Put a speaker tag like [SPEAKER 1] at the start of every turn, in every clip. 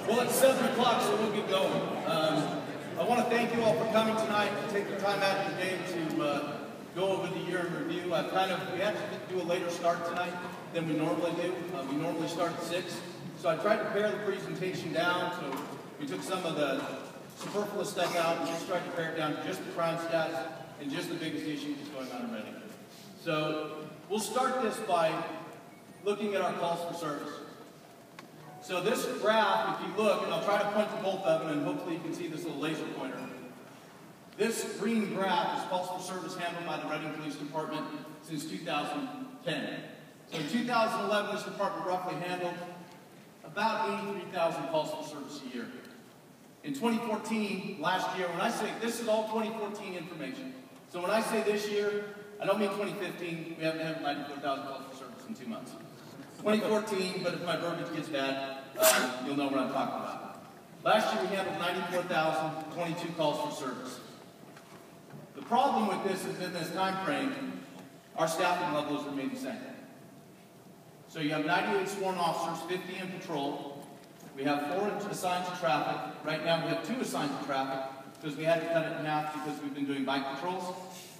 [SPEAKER 1] Well, it's 7 o'clock, so we'll get going. I want to thank you all for coming tonight, to take the time out of your day to go over the year in review. We had to do a later start tonight than we normally do. We normally start at 6. So I tried to pare the presentation down, so we took some of the superfluous stuff out and just tried to pare it down to just the crime stats and just the biggest issues going on in Reading. So we'll start this by looking at our calls for service. So this graph, if you look, and I'll try to point to both of them, and hopefully you can see this little laser pointer. This green graph is calls for service handled by the Reading Police Department since 2010. So in 2011, this department roughly handled about 83,000 calls for service a year. In 2014, last year, when I say, this is all 2014 information. So when I say this year, I don't mean 2015, we haven't had 94,000 calls for service in 2 months. 2014, but if my verbiage gets bad, you'll know what I'm talking about. Last year we handled 94,022 calls for service. The problem with this is in this time frame, our staffing levels remain the same. So you have 98 sworn officers, 50 in patrol. We have 4 assigned to traffic. Right now we have 2 assigned to traffic because we had to cut it in half because we've been doing bike patrols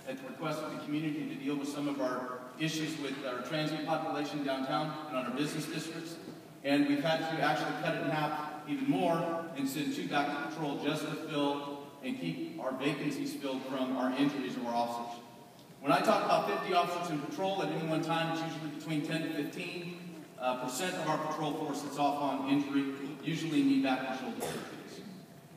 [SPEAKER 1] at the request of the community to deal with some of our issues with our transient population downtown and on our business districts. And we've had to actually cut it in half even more and send 2 back to patrol just to fill and keep our vacancies filled from our injuries of our officers. When I talk about 50 officers in patrol at any one time, it's usually between 10 to 15% of our patrol force that's off on injury, usually need back patrol surgeries.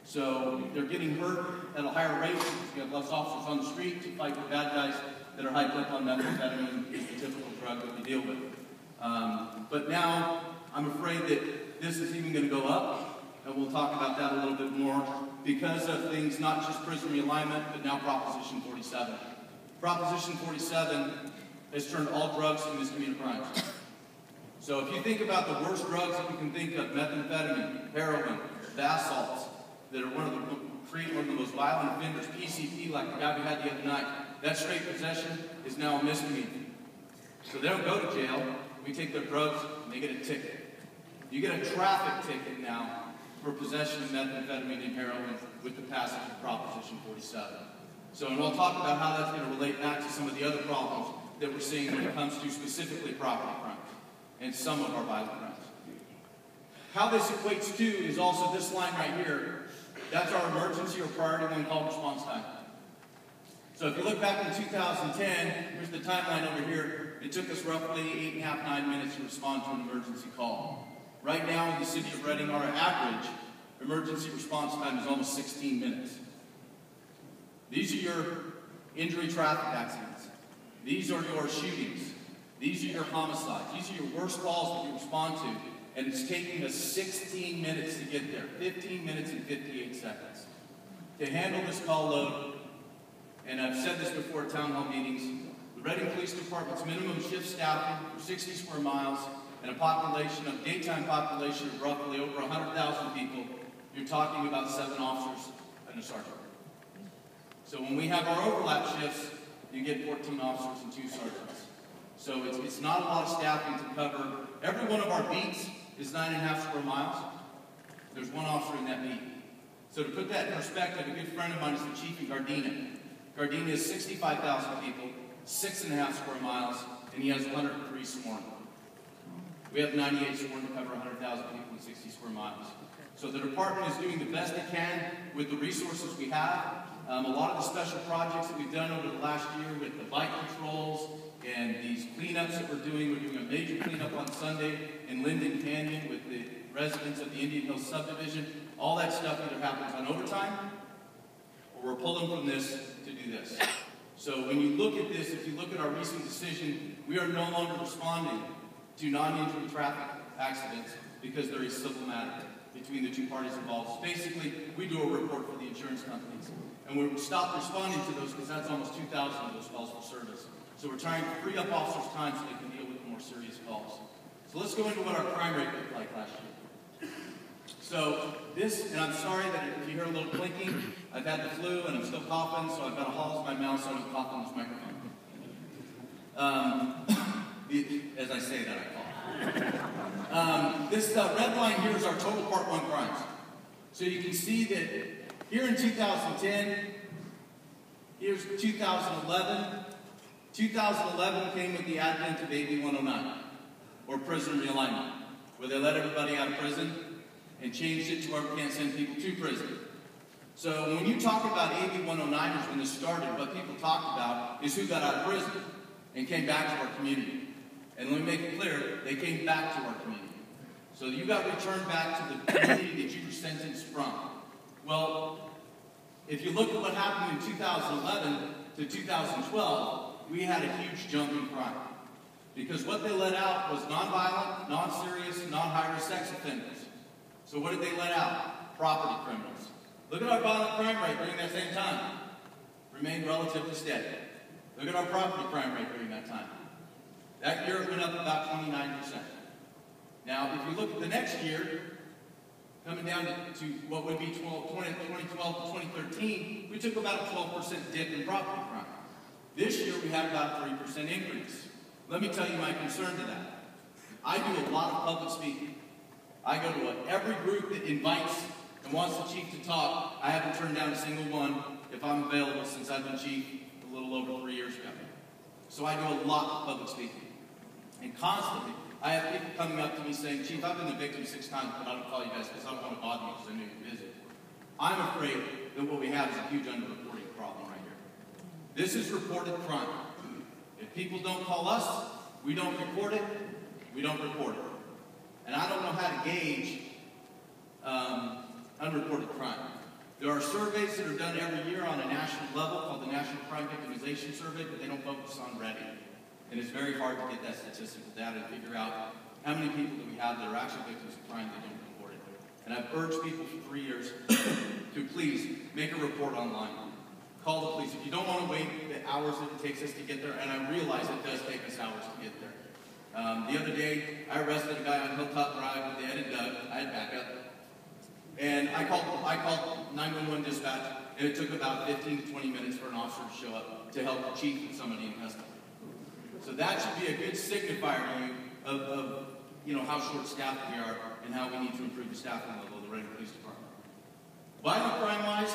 [SPEAKER 1] So they're getting hurt at a higher rate because we have less officers on the street to fight the bad guys that are hyped up on methamphetamine, is the typical drug that we deal with. But now, I'm afraid that this is even going to go up, and we'll talk about that a little bit more, because of things not just prison realignment, but now Proposition 47. Proposition 47 has turned all drugs to misdemeanor crimes. So if you think about the worst drugs that you can think of, methamphetamine, heroin, bath salts, that are one of the most violent offenders, PCP, like the guy we had the other night, that straight possession is now a misdemeanor. So they don't go to jail, we take their drugs, and they get a ticket. You get a traffic ticket now for possession of methamphetamine and heroin with the passage of Proposition 47. So, and we'll talk about how that's going to relate back to some of the other problems that we're seeing when it comes to specifically property crimes and some of our violent crimes. How this equates to is also this line right here. That's our emergency or priority one call response time. So if you look back in 2010, here's the timeline over here. It took us roughly 8.5, 9 minutes to respond to an emergency call. Right now in the city of Reading, our average emergency response time is almost 16 minutes. These are your injury traffic accidents. These are your shootings. These are your homicides. These are your worst calls that you respond to. And it's taking us 16 minutes to get there. 15 minutes and 58 seconds. To handle this call load, and I've said this before at town hall meetings, the Reading Police Department's minimum shift staffing for 60 square miles and a population of daytime population of roughly over 100,000 people, you're talking about 7 officers and a sergeant. So when we have our overlap shifts, you get 14 officers and 2 sergeants. So it's not a lot of staffing to cover. Every one of our beats is 9.5 square miles. There's 1 officer in that beat. So to put that in perspective, a good friend of mine is the chief in Gardena. Gardena is 65,000 people, 6.5 square miles, and he has 103 sworn. We have 98 sworn to cover 100,000 people in 60 square miles. So the department is doing the best it can with the resources we have. A lot of the special projects that we've done over the last year with the bike patrols and these cleanups that we're doing a major cleanup on Sunday in Linden Canyon with the residents of the Indian Hills subdivision. All that stuff either happens on overtime or we're pulling from this to do this. So when you look at this, if you look at our recent decision, we are no longer responding to non-injury traffic accidents because there is civil matter between the 2 parties involved. So basically, we do a report for the insurance companies. And we stopped responding to those because that's almost 2,000 of those calls for service. So we're trying to free up officers' time so they can deal with the more serious calls. So let's go into what our crime rate looked like last year. So this, and I'm sorry that if you hear a little clinking, I've had the flu and I'm still coughing, so I've got a halls in my mouth so I don't cough on this microphone. As I say that, I cough. This red line here is our total Part 1 crimes. So you can see that here in 2010, here's 2011. 2011 came with the advent of AB 109, or prison realignment, where they let everybody out of prison and changed it to where we can't send people to prison. So when you talk about AB 109ers when this started, what people talked about is who got out of prison and came back to our community. And let me make it clear, they came back to our community. So you got returned back to the community that you were sentenced from. Well, if you look at what happened in 2011 to 2012, we had a huge jump in crime. Because what they let out was nonviolent, non-serious, non-high-risk sex offenders. So what did they let out? Property criminals. Look at our violent crime rate during that same time. Remained relatively steady. Look at our property crime rate during that time. That year it went up about 29%. Now, if you look at the next year, coming down to what would be 2012 to 2013, we took about a 12% dip in property crime. This year we had about a 3% increase. Let me tell you my concern to that. I do a lot of public speaking. I go to every group that invites and wants the chief to talk. I haven't turned down a single one if I'm available since I've been chief a little over 3 years ago. So I do a lot of public speaking. And constantly, I have people coming up to me saying, Chief, I've been the victim 6 times, but I don't call you guys because I don't want to bother you because I know you're busy. I'm afraid that what we have is a huge underreporting problem right here. This is reported crime. If people don't call us, we don't report it, we don't report it. And I don't know how to gauge unreported crime. There are surveys that are done every year on a national level called the National Crime Victimization Survey, but they don't focus on Reading. And it's very hard to get that statistical data and figure out how many people that we have that are actually victims of crime that don't report it. And I've urged people for 3 years to please make a report online. Call the police. If you don't want to wait the hours that it takes us to get there, and I realize it does take us hours to get there. The other day, I arrested a guy on Hilltop Drive with Ed and Doug. I had backup. And I called 911 dispatch, and it took about 15 to 20 minutes for an officer to show up to help the chief and somebody in custody. So that should be a good signifier to you of how short-staffed we are and how we need to improve the staffing level of the Reading Police Department. Violent crime-wise,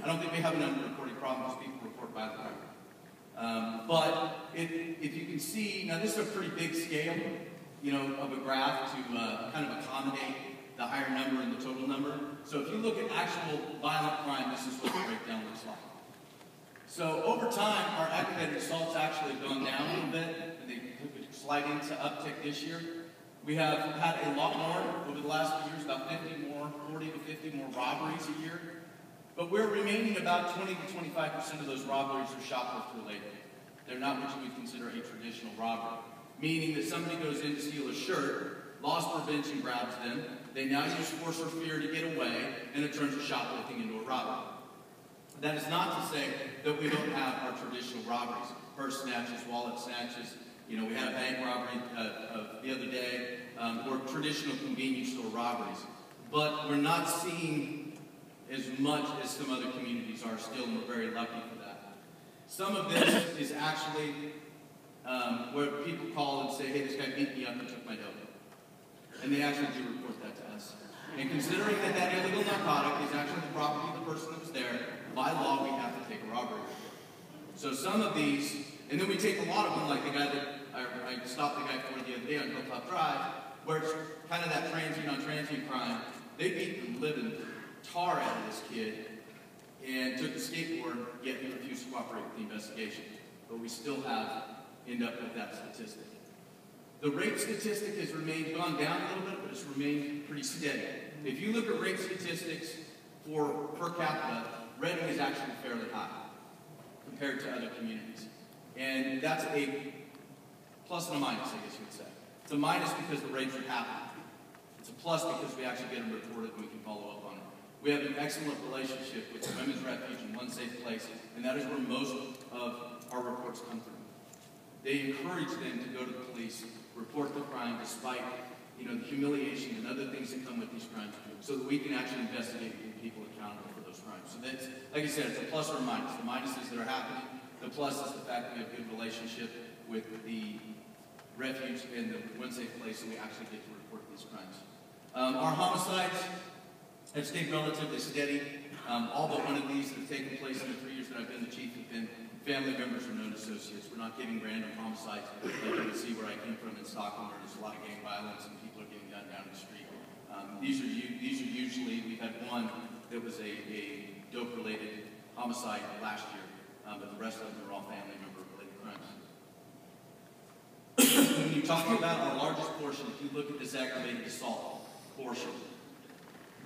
[SPEAKER 1] I don't think we have an underreporting problem because people report violent crime. But if you can see, now this is a pretty big scale. of a graph to kind of accommodate the higher number and the total number. So if you look at actual violent crime, this is what the breakdown looks like. So over time, our aggravated assaults actually have gone down a little bit, and they took a slight uptick this year. We have had a lot more over the last few years, about 40 to 50 more robberies a year. But we're remaining about 20 to 25% of those robberies are shoplift related. They're not what you would consider a traditional robbery. Meaning that somebody goes in to steal a shirt, loss prevention grabs them, they now use force or fear to get away, and it turns a shoplifting into a robbery. That is not to say that we don't have our traditional robberies, purse snatches, wallet snatches. We had a bank robbery the other day, or traditional convenience store robberies. But we're not seeing as much as some other communities are still, and we're very lucky for that. Some of this is actually where people call and say, hey, this guy beat me up and took my dough. And they actually do report that to us. And considering that that illegal narcotic is actually the property of the person that was there, by law, we have to take a robbery report. So some of these, and then we take a lot of them, like the guy that I stopped the guy for the other day on Hilltop Drive, where it's kind of that transient on transient crime. They beat the living tar out of this kid and took the skateboard, yet he refused to cooperate with the investigation. But we still end up with that statistic. The rape statistic has gone down a little bit, but it's remained pretty steady. If you look at rape statistics for per capita, Reading is actually fairly high compared to other communities. And that's a plus and a minus, I guess you would say. It's a minus because the rapes are happening. It's a plus because we actually get them reported and we can follow up on it. We have an excellent relationship with the Women's Refuge and One Safe Place, and that is where most of our reports come from. They encourage them to go to the police, report the crime despite the humiliation and other things that come with these crimes, so that we can actually investigate and get people accountable for those crimes. So that's, like I said, it's a plus or a minus. The minuses that are happening, the plus is the fact that we have a good relationship with the refuge and the One Safe Place, so we actually get to report these crimes. Our homicides have stayed relatively steady. All but one of these that have taken place in the 3 years that I've been the chief have been family members or known associates. We're not getting random homicides like you can see where I came from in Stockholm, where there's a lot of gang violence and people are getting gunned down the street. These are usually, we've had one that was a dope-related homicide last year, but the rest of them are all family member-related crimes. When you're talking about our largest portion, if you look at this aggravated assault portion,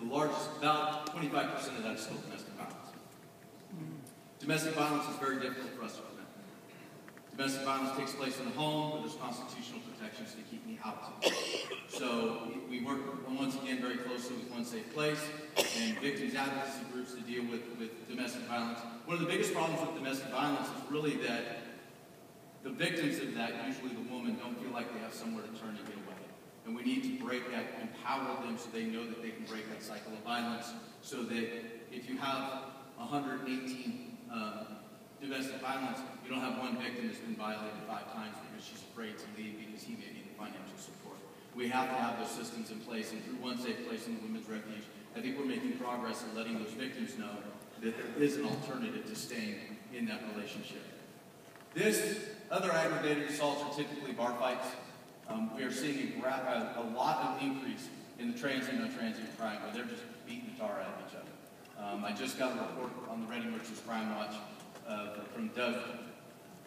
[SPEAKER 1] the largest, about 25% of that is still domestic violence. Domestic violence is very difficult for us to prevent. Domestic violence takes place in the home, but there's constitutional protections to keep me out. So we work, once again, very closely with One Safe Place and victims advocacy groups to deal with domestic violence. One of the biggest problems with domestic violence is really that the victims of that, usually the woman, don't feel like they have somewhere to turn to get away. And we need to break that, empower them so they know that they can break that cycle of violence, so that if you have 118 domestic violence, you don't have one victim that's been violated 5 times because she's afraid to leave because he may need the financial support. We have to have those systems in place, and through One Safe Place and the Women's Refuge, I think we're making progress in letting those victims know that there is an alternative to staying in that relationship. Other aggravated assaults are typically bar fights. We are seeing a lot of increase in the transient on transient crime, where they're just beating the tar out of each other. I just got a report on the Reading Merchants Crime Watch from Doug,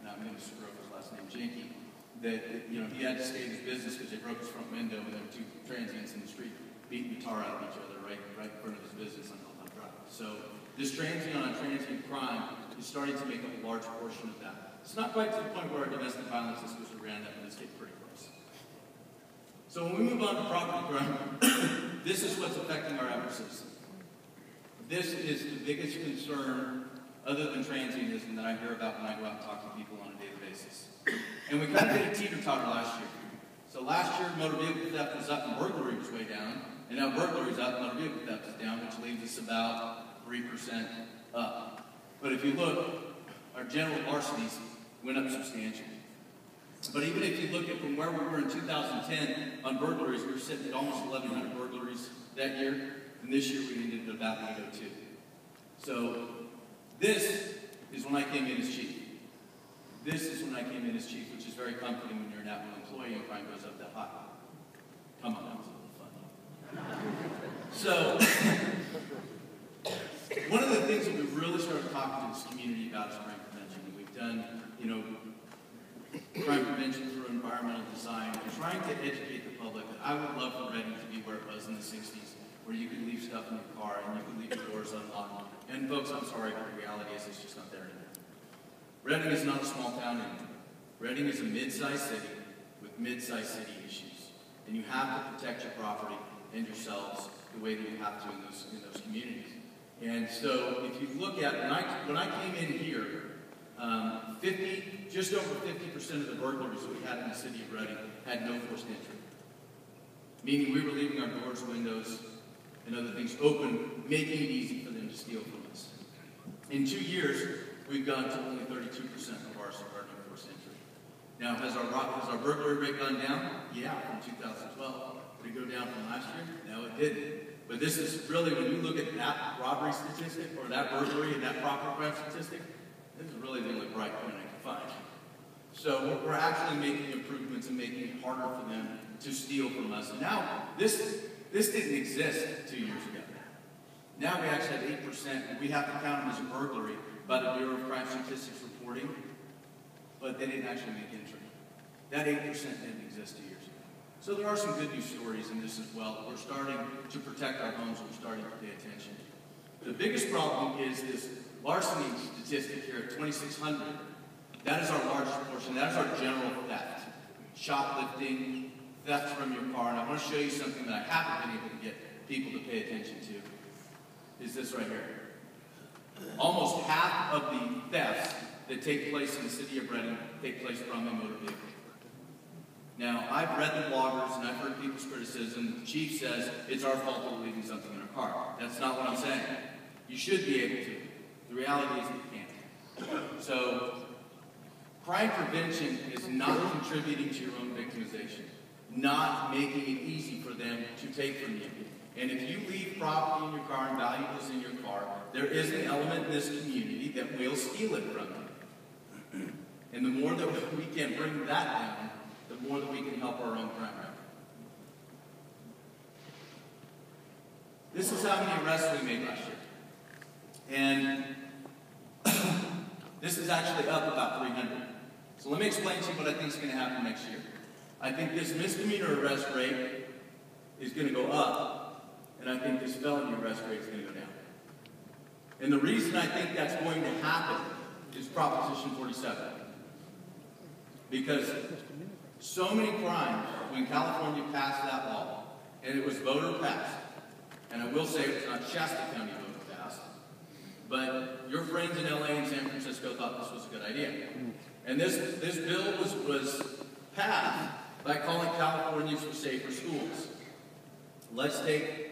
[SPEAKER 1] now I'm going to screw up his last name, Janke, that he had to stay in his business because they broke his front window and there were 2 transients in the street beating the tar out of each other right in front of his business on Hilltop Drive. So this transient on transient crime is starting to make up a large portion of that. It's not quite to the point where our domestic violence is supposed to round up, but it's getting pretty close. So when we move on to property crime, this is what's affecting our average citizen. This is the biggest concern, other than transientism, that I hear about when I go out and talk to people on a daily basis. And we kind of did a teeter-totter last year. So last year, motor vehicle theft was up and burglary was way down. And now burglary is up, motor vehicle theft is down, which leaves us about 3% up. But if you look, our general larcenies went up substantially. But even if you look at from where we were in 2010 on burglaries, we were sitting at almost 1,100 burglaries that year. And this year we ended at about 802. So this is when I came in as chief. This is when I came in as chief, which is very comforting when you're an at-will employee and crime goes up that high. Come on, that was a little funny. So, one of the things that we've really started talking to this community about is crime prevention. We've done, crime prevention through environmental design, and trying to educate the public that I would love for Reading to be where it was in the 60s, where you could leave stuff in your car and you could leave your doors unlocked. And folks, I'm sorry, but the reality is it's just not there anymore. Reading is not a small town anymore. Reading is a mid-sized city with mid-sized city issues. And you have to protect your property and yourselves the way that you have to in those communities. And so if you look at, when I came in here, just over 50% of the burglaries that we had in the city of Reading had no forced entry. Meaning we were leaving our doors, windows, and other things open, making it easy for them to steal from us. In 2 years, we've gone to only 32% of our no forced entry. Now, has our burglary rate gone down? Yeah, from 2012. Did it go down from last year? No, it didn't. But this is really, when you look at that robbery statistic, or that burglary and that property crime statistic, this is really the only bright point I can find. So we're actually making improvements and making it harder for them to steal from us. And now, this didn't exist 2 years ago. Now we actually have 8%, and we have to count them as a burglary by the Bureau of Crime Statistics reporting, but they didn't actually make entry. That 8% didn't exist 2 years ago. So there are some good news stories in this as well. We're starting to protect our homes, we're starting to pay attention. The biggest problem is this larceny statistic here at 2,600. That is our largest portion. That is our general theft. Shoplifting, theft from your car. And I want to show you something that I haven't been able to get people to pay attention to. Is this right here. Almost half of the thefts that take place in the city of Reading take place from a motor vehicle. Now, I've read the bloggers and I've heard people's criticism. The chief says it's our fault that we're leaving something in our car. That's not what I'm saying. You should be able to. The reality is that you can't. So, crime prevention is not contributing to your own victimization, not making it easy for them to take from you. And if you leave property in your car and valuables in your car, there is an element in this community that will steal it from you. And the more that we can bring that down, the more that we can help our own crime rate. This is how many arrests we made last year. And this is actually up about 300. So let me explain to you what I think is going to happen next year. I think this misdemeanor arrest rate is going to go up, and I think this felony arrest rate is going to go down. And the reason I think that's going to happen is Proposition 47. Because so many crimes, when California passed that law, and it was voter passed, and I will say it was not Shasta County voter passed, but your friends in LA and San Francisco thought this was a good idea. And this bill was passed by calling Californians for safer schools. Let's take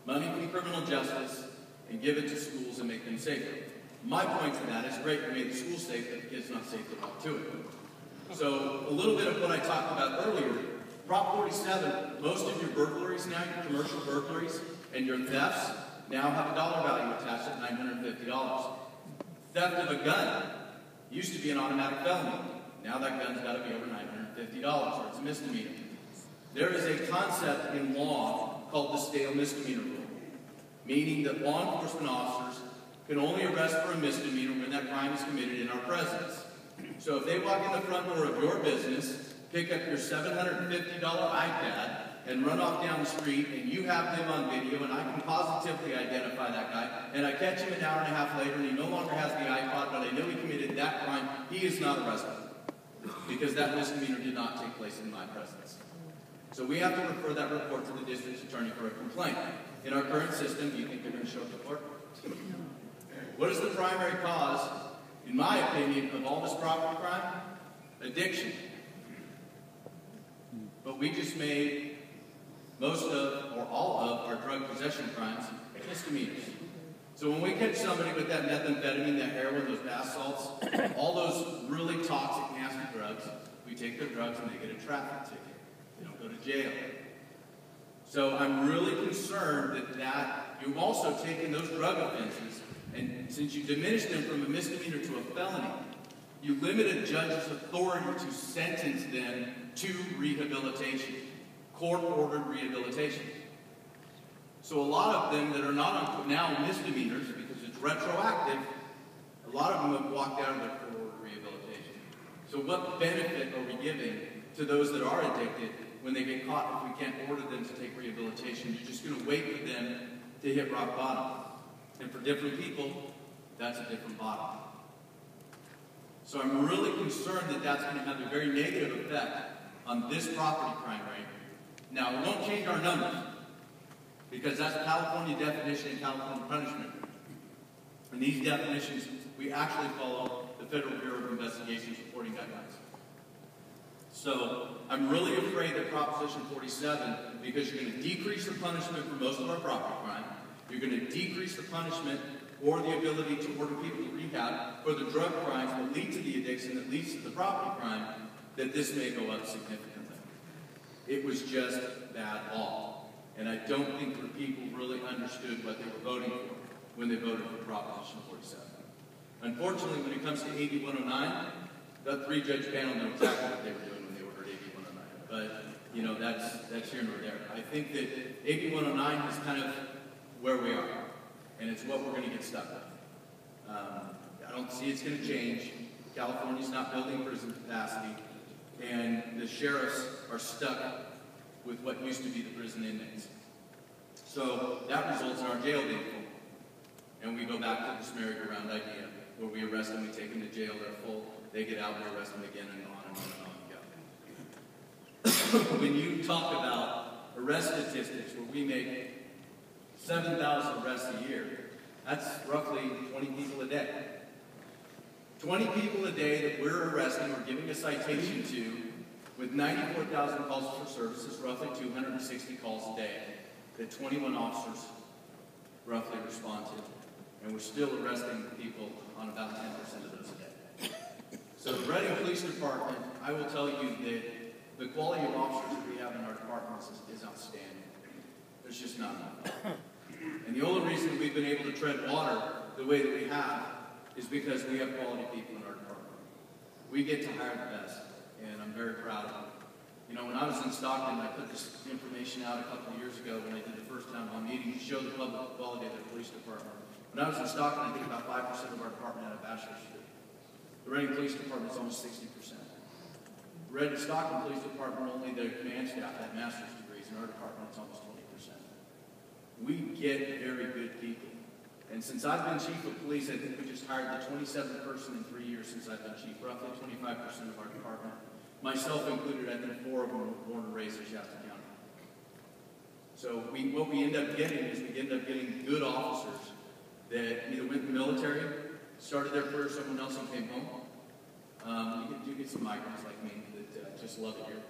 [SPEAKER 1] money from criminal justice and give it to schools and make them safer. My point to that is great, we made the school safe, but the kids not safe to walk to it. So a little bit of what I talked about earlier, Prop 47, most of your burglaries now, your commercial burglaries, and your thefts now have a dollar value attached at $950. Theft of a gun used to be an automatic felony. Now that gun's got to be over $950, or it's a misdemeanor. There is a concept in law called the stale misdemeanor rule, meaning that law enforcement officers can only arrest for a misdemeanor when that crime is committed in our presence. So if they walk in the front door of your business, pick up your $750 iPad, and run off down the street, and you have them on video, and I can positively identify that guy, and I catch him an hour and a half later, and he no longer has the iPod, but I know he committed that crime, he is not arrested, because that misdemeanor did not take place in my presence. So we have to refer that report to the district attorney for a complaint. In our current system, do you think they're going to show up to court? What is the primary cause, in my opinion, of all this property crime? Addiction. But we just made most of, or all of, our drug possession crimes misdemeanors. So when we catch somebody with that methamphetamine, that heroin, those bath salts, all those really toxic, nasty drugs, we take their drugs and they get a traffic ticket. They don't go to jail. So I'm really concerned that you've also taken those drug offenses, and since you diminished them from a misdemeanor to a felony, you limit a judge's authority to sentence them to rehabilitation. court-ordered rehabilitation. So a lot of them that are not now misdemeanors, because it's retroactive, a lot of them have walked out of their court-ordered rehabilitation. So what benefit are we giving to those that are addicted when they get caught if we can't order them to take rehabilitation? You're just going to wait for them to hit rock bottom. And for different people, that's a different bottom. So I'm really concerned that that's going to have a very negative effect on this property crime rate. Now, it won't change our numbers, because that's California definition and California punishment. And these definitions, we actually follow the Federal Bureau of Investigation's reporting guidelines. So I'm really afraid that Proposition 47, because you're going to decrease the punishment for most of our property crime, you're going to decrease the punishment or the ability to order people to rehab for the drug crimes that lead to the addiction that leads to the property crime, that this may go up significantly. It was just bad law. And I don't think the people really understood what they were voting for when they voted for Proposition 47. Unfortunately, when it comes to AB 109, that three-judge panel knew exactly what they were doing when they ordered AB 109. But, you know, that's here nor there. I think that AB 109 is kind of where we are. And it's what we're going to get stuck with. I don't see it's going to change. California's not building prison capacity. And the sheriffs are stuck with what used to be the prison inmates. So that results in our jail being full. And we go back to this merry-go-round idea, where we arrest them, we take them to jail, they're full, they get out, we arrest them again, and on and on and on we go. When you talk about arrest statistics, where we make 7,000 arrests a year, that's roughly 20 people a day. 20 people a day that we're arresting or giving a citation to, with 94,000 calls for services, roughly 260 calls a day, that 21 officers roughly respond to. And we're still arresting people on about 10% of those a day. So the Reading Police Department, I will tell you that the quality of officers that we have in our departments is outstanding. There's just not enough. And the only reason we've been able to tread water the way that we have is because we have quality people in our department. We get to hire the best, and I'm very proud of it. You know, when I was in Stockton, I put this information out a couple of years ago when I did the first town hall meeting to show the public the quality of the police department. When I was in Stockton, I think about 5% of our department had a bachelor's degree. The Reading Police Department is almost 60%. The Reading Stockton Police Department, only their command staff had master's degrees. In our department, it's almost 20%. We get very good people. And since I've been chief of police, I think we just hired the 27th person in 3 years since I've been chief, roughly 25% of our department. Myself included, I think 4 of them were born and raised in Shasta County. So what we end up getting is we end up getting good officers that either went in the military, started their career somewhere else and came home. You do get some migrants like me that just love it here.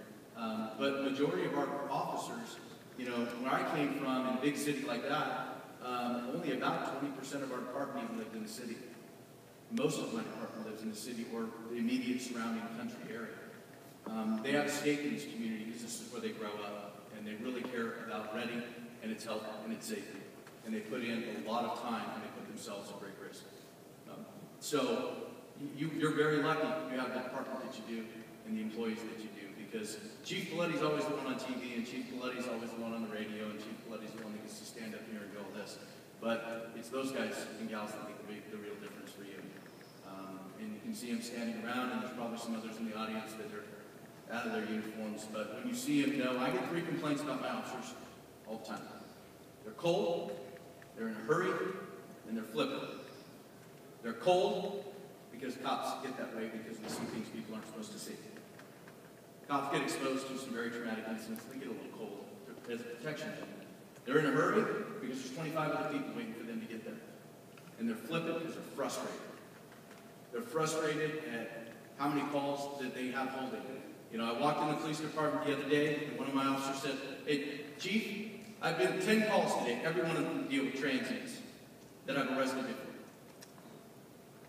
[SPEAKER 1] But the majority of our officers, you know, where I came from in a big city like that, only about 20% of our department even lived in the city. Most of my department lives in the city or the immediate surrounding country area. They have a stake in this community because this is where they grow up, and they really care about Reading and its health and its safety. And they put in a lot of time, and they put themselves at great risk. So you're very lucky you have the department that you do and the employees that you do, because Chief Paletti's always the one on TV, and Chief Paletti's always the one on the radio, and Chief Paletti's the one that gets to stand up here and do all this. But it's those guys and gals that make the real difference for you. And you can see them standing around, and there's probably some others in the audience that are out of their uniforms. But when you see them, you know, I get 3 complaints about my officers all the time. They're cold, they're in a hurry, and they're flippant. They're cold because cops get that way because we see things people aren't supposed to see. Cops get exposed to some very traumatic incidents. They get a little cold as a protection. They're in a hurry because there's 25 other people waiting for them to get there. And they're flippant because they're frustrated. They're frustrated at how many calls that they have holding. You know, I walked in the police department the other day, and one of my officers said, "Hey, Chief, I've been 10 calls today. Every one of them deal with transients that I've arrested before."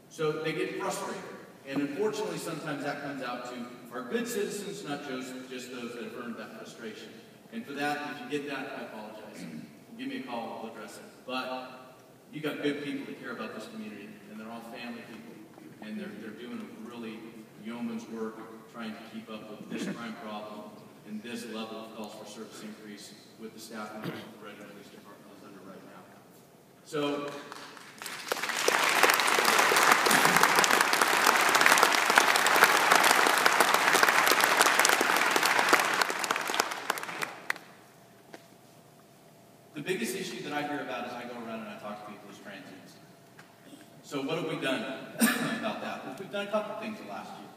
[SPEAKER 1] So they get frustrated. And unfortunately, sometimes that comes out to our good citizens, not just those that have earned that frustration. And for that, if you get that, I apologize. Give me a call, we'll address it. But you got good people that care about this community, and they're all family people. And they're doing a really yeoman's work trying to keep up with this crime problem and this level of calls for service increase with the staffing that the Reading Police Department is under right now. So, the biggest issue that I hear about as I go around and I talk to people is transients. So what have we done about that? Well, we've done a couple things the last year.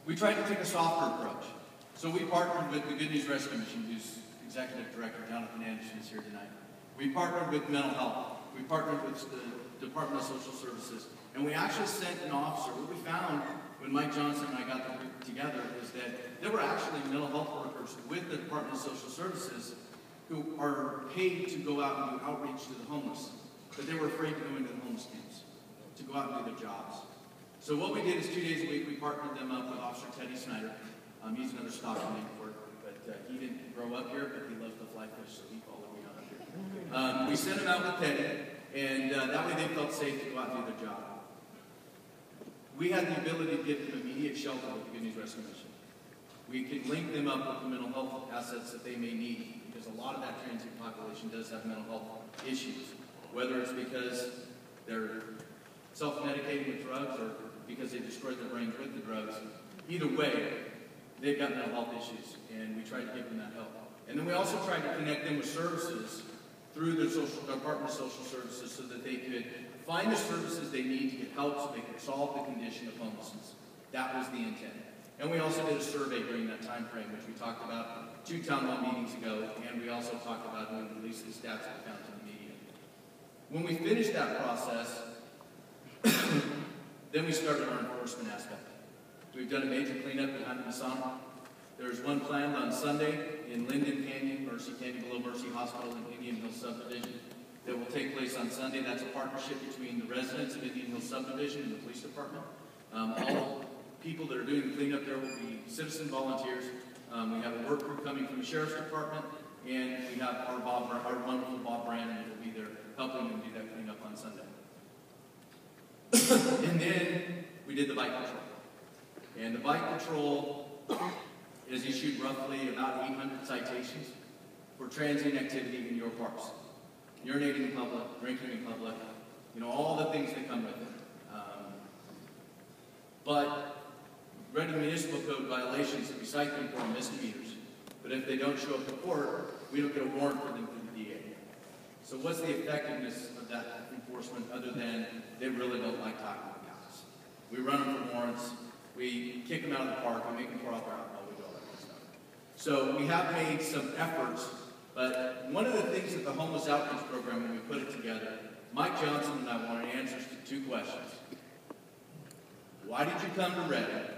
[SPEAKER 1] We tried to take a softer approach. So we partnered with the Good News Rescue Mission, whose Executive Director, Jonathan Anderson, is here tonight. We partnered with mental health. We partnered with the Department of Social Services. And we actually sent an officer. What we found when Mike Johnson and I got the group together is that there were actually mental health workers with the Department of Social Services who are paid to go out and do outreach to the homeless. But they were afraid to go into the homeless camps, to go out and do their jobs. So what we did is 2 days a week, we partnered them up with Officer Teddy Snyder. He's another Stockton name for it, but he didn't grow up here, but he loves to fly fish, so he followed me out here. We sent him out with Teddy, and that way they felt safe to go out and do their job. We had the ability to give them immediate shelter with the Good News Rescue Mission. We could link them up with the mental health assets that they may need, because a lot of that transient population does have mental health issues, whether it's because they're self-medicating with drugs or because they destroyed their brains with the drugs. Either way, they've got mental health issues, and we tried to give them that help. And then we also tried to connect them with services through the Department of Social Services so that they could find the services they need to get help so they could solve the condition of homelessness. That was the intent. And we also did a survey during that time frame, which we talked about 2 town hall meetings ago, and we also talked about when we released the stats that we found to the media. When we finished that process, then we started our enforcement aspect. We've done a major cleanup behind the Masonic. There's one planned on Sunday in Linden Canyon, Mercy Canyon, below Mercy Hospital in Indian Hill Subdivision that will take place on Sunday. That's a partnership between the residents of Indian Hill Subdivision and the police department. All people that are doing the cleanup there will be citizen volunteers. We have a work group coming from the Sheriff's Department, and we have our wonderful Bob Brandon that will be there helping them do that cleanup on Sunday. And then we did the bike patrol. And the bike patrol has issued roughly about 800 citations for transient activity in your parks. Urinating in public, drinking in public, all the things that come with it. But Reading Municipal Code violations that we cite them for misdemeanors. But if they don't show up to court, we don't get a warrant for them from the DA. So what's the effectiveness of that enforcement other than they really don't like talking about cops? We run them for warrants, we kick them out of the park, we make them pour out their alcohol, we do all that kind of stuff. So we have made some efforts, but one of the things that the Homeless Outreach Program, when we put it together, Mike Johnson and I wanted answers to 2 questions. Why did you come to Reading,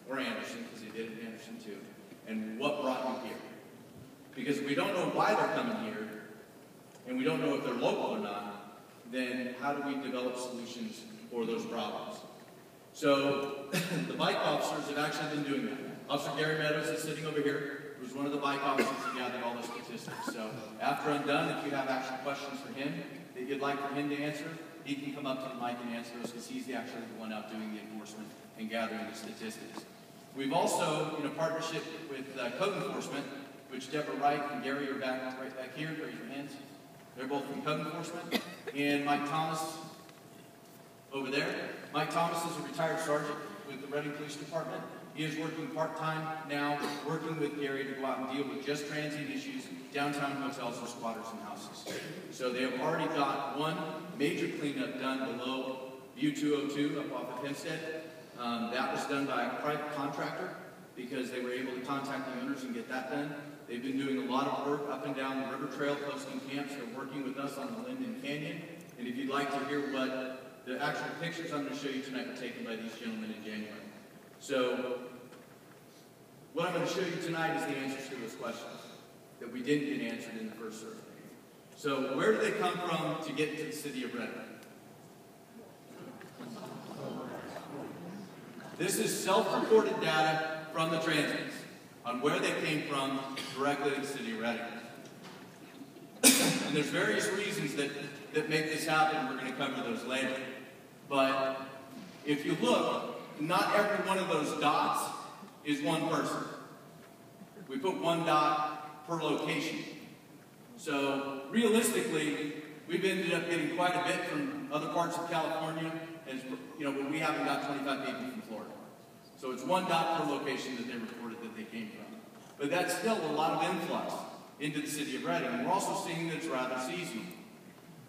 [SPEAKER 1] or Anderson, because he did it in Anderson too, and what brought you here? Because if we don't know why they're coming here, and we don't know if they're local or not, then how do we develop solutions for those problems? So the bike officers have actually been doing that. Officer Gary Meadows is sitting over here, who's one of the bike officers that gathered all the statistics. So after I'm done, if you have actual questions for him that you'd like for him to answer, he can come up to the mic and answer those because he's actually the one out doing the enforcement and gathering the statistics. We've also, in a partnership with code enforcement, which Deborah Wright and Gary are right back here. Raise your hands. They're both from code enforcement. And Mike Thomas over there. Mike Thomas is a retired sergeant with the Reading Police Department. He is working part-time now, working with Gary to go out and deal with just transient issues, downtown hotels and squatters and houses. So they have already got one major cleanup done below View 202 up off of Hempstead. That was done by a private contractor because they were able to contact the owners and get that done. They've been doing a lot of work up and down the river trail, posting camps. They're working with us on the Linden Canyon. And if you'd like to hear what the actual pictures I'm going to show you tonight were taken by these gentlemen in January. So what I'm going to show you tonight is the answers to those questions that we didn't get answered in the first survey. So where do they come from to get to the city of Reading? This is self-reported data from the transients on where they came from directly to the city of Reading. And there's various reasons that make this happen. We're going to cover those later. But if you look, not every one of those dots is one person. We put 1 dot per location. So realistically, we've ended up getting quite a bit from other parts of California, as you know, but we haven't got 25 people from Florida. So it's 1 dot per location that they reported that they came from. But that's still a lot of influx into the city of Redding. And we're also seeing that it's rather seasonal.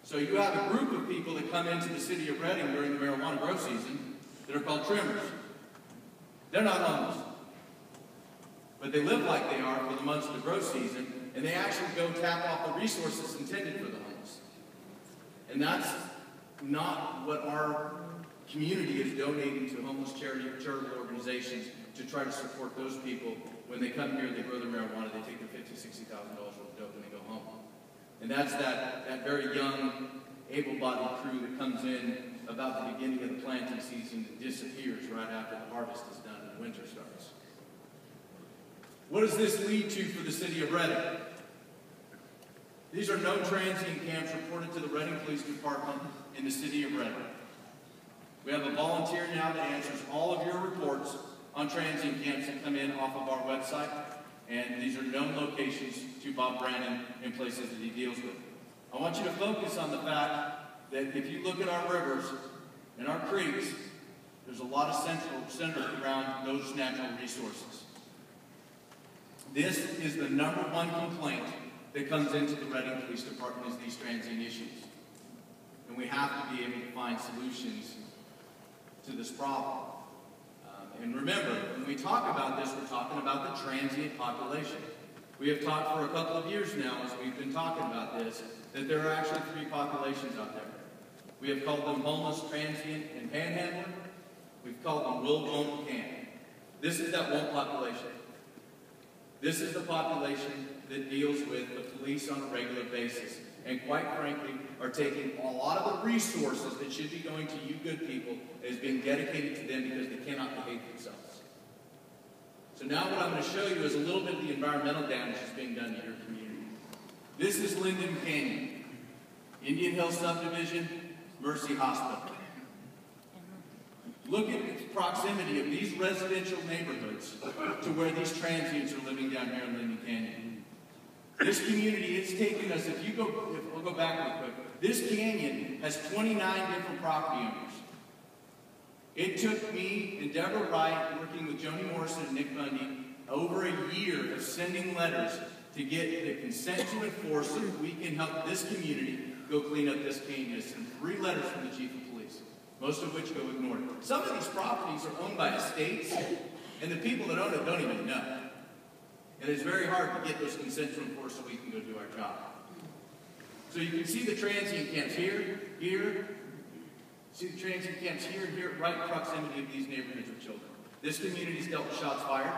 [SPEAKER 1] So you have a group of people that come into the city of Redding during the marijuana grow season that are called trimmers. They're not homeless, but they live like they are for the months of the grow season, and they actually go tap off the resources intended for the homeless. And that's not what our community is donating to homeless charitable organizations to try to support those people. When they come here, they grow their marijuana, they take their $50,000, $60,000 worth of dope, and they go home. And that's that very young, able-bodied crew that comes in about the beginning of the planting season and disappears right after the harvest is done and winter starts. What does this lead to for the city of Redding? These are no transient camps reported to the Redding Police Department in the city of Redding. We have a volunteer now that answers all of your reports on transient camps that come in off of our website, and these are known locations to Bob Brannon in places that he deals with. I want you to focus on the fact that if you look at our rivers and our creeks, there's a lot of centered around those natural resources. This is the #1 complaint that comes into the Redding Police Department is these transient issues. And we have to be able to find solutions to this problem. And remember, when we talk about this, we're talking about the transient population. We have talked for a couple of years now, as we've been talking about this, that there are actually 3 populations out there. We have called them homeless, transient, and panhandler. We've called them will, won't, can. This is that won't population. This is the population that deals with the police on a regular basis, and quite frankly, are taking a lot of the resources that should be going to you good people as being dedicated to them because they cannot behave themselves. So now what I'm going to show you is a little bit of the environmental damage that's being done to your community. This is Linden Canyon, Indian Hill Subdivision, Mercy Hospital. Look at the proximity of these residential neighborhoods to where these transients are living down here in Linden Canyon. This community, it's taken us, we'll go back real quick. This canyon has 29 different property owners. It took me and Deborah Wright, working with Joni Morrison and Nick Bundy, over a year of sending letters to get the consent to enforce so that we can help this community go clean up this canyon. I sent 3 letters from the chief of police, most of which go ignored. Some of these properties are owned by estates, and the people that own it don't even know. And it's very hard to get those consent to enforce so we can go do our job. So you can see the transient camps here, here. See the transient camps here and here, right in proximity of these neighborhoods with children. This community's dealt with shots fired,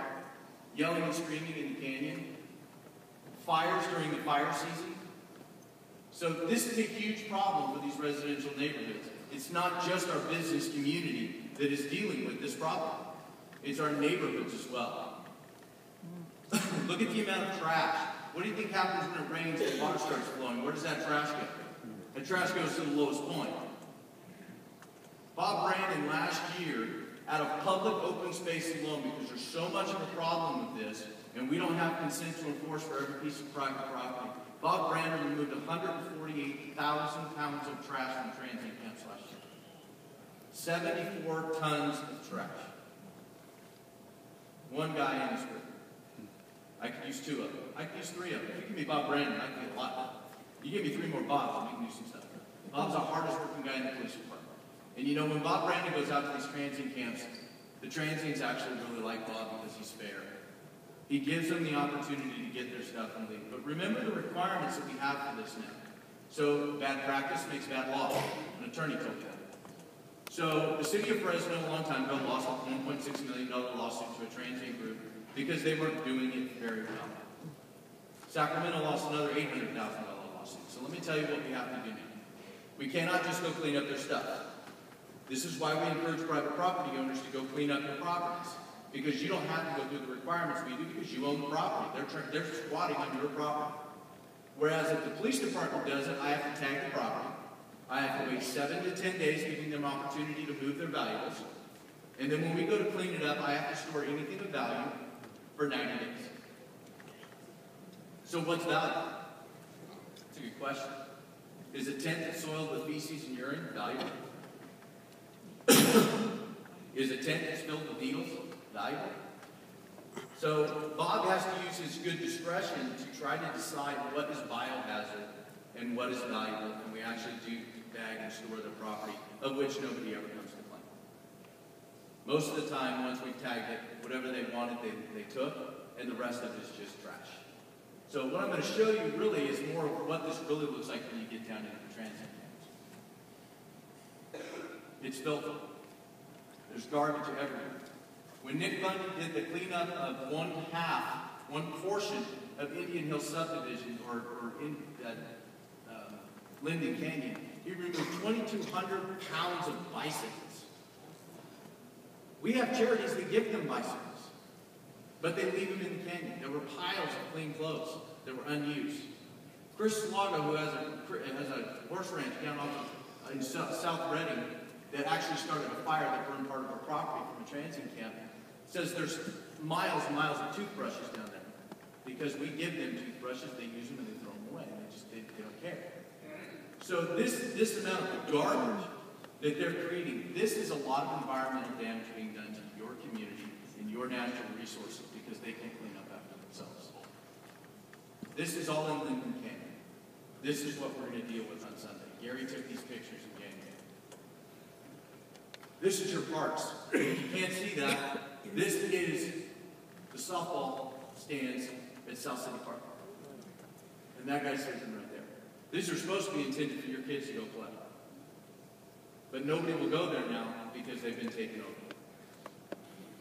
[SPEAKER 1] yelling and screaming in the canyon, fires during the fire season. So this is a huge problem for these residential neighborhoods. It's not just our business community that is dealing with this problem. It's our neighborhoods as well. Look at the amount of trash. What do you think happens when it rains and water starts flowing? Where does that trash go? That trash goes to the lowest point. Bob Brannon last year, out of public open space alone, because there's so much of a problem with this, and we don't have consent to enforce for every piece of private property, Bob Brannon removed 148,000 pounds of trash from transient camps last year. 74 tons of trash. One guy in his group. I could use 2 of them. I could use 3 of them. If you give me Bob Brannon, I can get a lot done. You give me 3 more Bobs, and we can do some stuff. Bob's the hardest working guy in the police department. And you know, when Bob Brannon goes out to these transient camps, the transients actually really like Bob because he's fair. He gives them the opportunity to get their stuff and leave. But remember the requirements that we have for this now. So bad practice makes bad law. An attorney told me that. So the city of Fresno a long time ago lost a $1.6 million lawsuit to a transient group because they weren't doing it very well. Sacramento lost another $800,000 lawsuit. So let me tell you what we have to do now. We cannot just go clean up their stuff. This is why we encourage private property owners to go clean up their properties. Because you don't have to go through the requirements we do because you own the property. They're squatting on your property. Whereas if the police department does it, I have to tag the property. I have to wait 7 to 10 days, giving them opportunity to move their valuables. And then when we go to clean it up, I have to store anything of value for 90 days. So what's valuable? That's a good question. Is a tent that's soiled with feces and urine valuable? Is a tent that's filled with needles valuable? So Bob has to use his good discretion to try to decide what is biohazard and what is valuable, and we actually do bag and store the property, of which nobody ever comes to claim. Most of the time, once we've tagged it, whatever they wanted, they took, and the rest of it is just trash. So what I'm going to show you really is more of what this really looks like when you get down into the transient camps. It's filthy. There's garbage everywhere. When Nick Bundy did the cleanup of one portion of Indian Hill subdivision, or in Linden Canyon, he removed 2,200 pounds of bicycles. We have charities that give them bicycles, but they leave them in the canyon. There were piles of clean clothes that were unused. Chris Slaga, who has a horse ranch down off in South Reading, that actually started a fire that burned part of our property from a transient camp, says there's miles and miles of toothbrushes down there because we give them toothbrushes, they use them and they throw them away. They don't care. So this amount of garbage that they're creating, this is a lot of environmental damage being done to your community and your natural resources because they can't clean up after themselves. This is all in Linden Canyon. This is what we're going to deal with on Sunday. Gary took these pictures in January. This is your parks. If you can't see that, this is the softball stands at South City Park. And that guy's sitting right there. These are supposed to be intended for your kids to go play. But nobody will go there now because they've been taken over.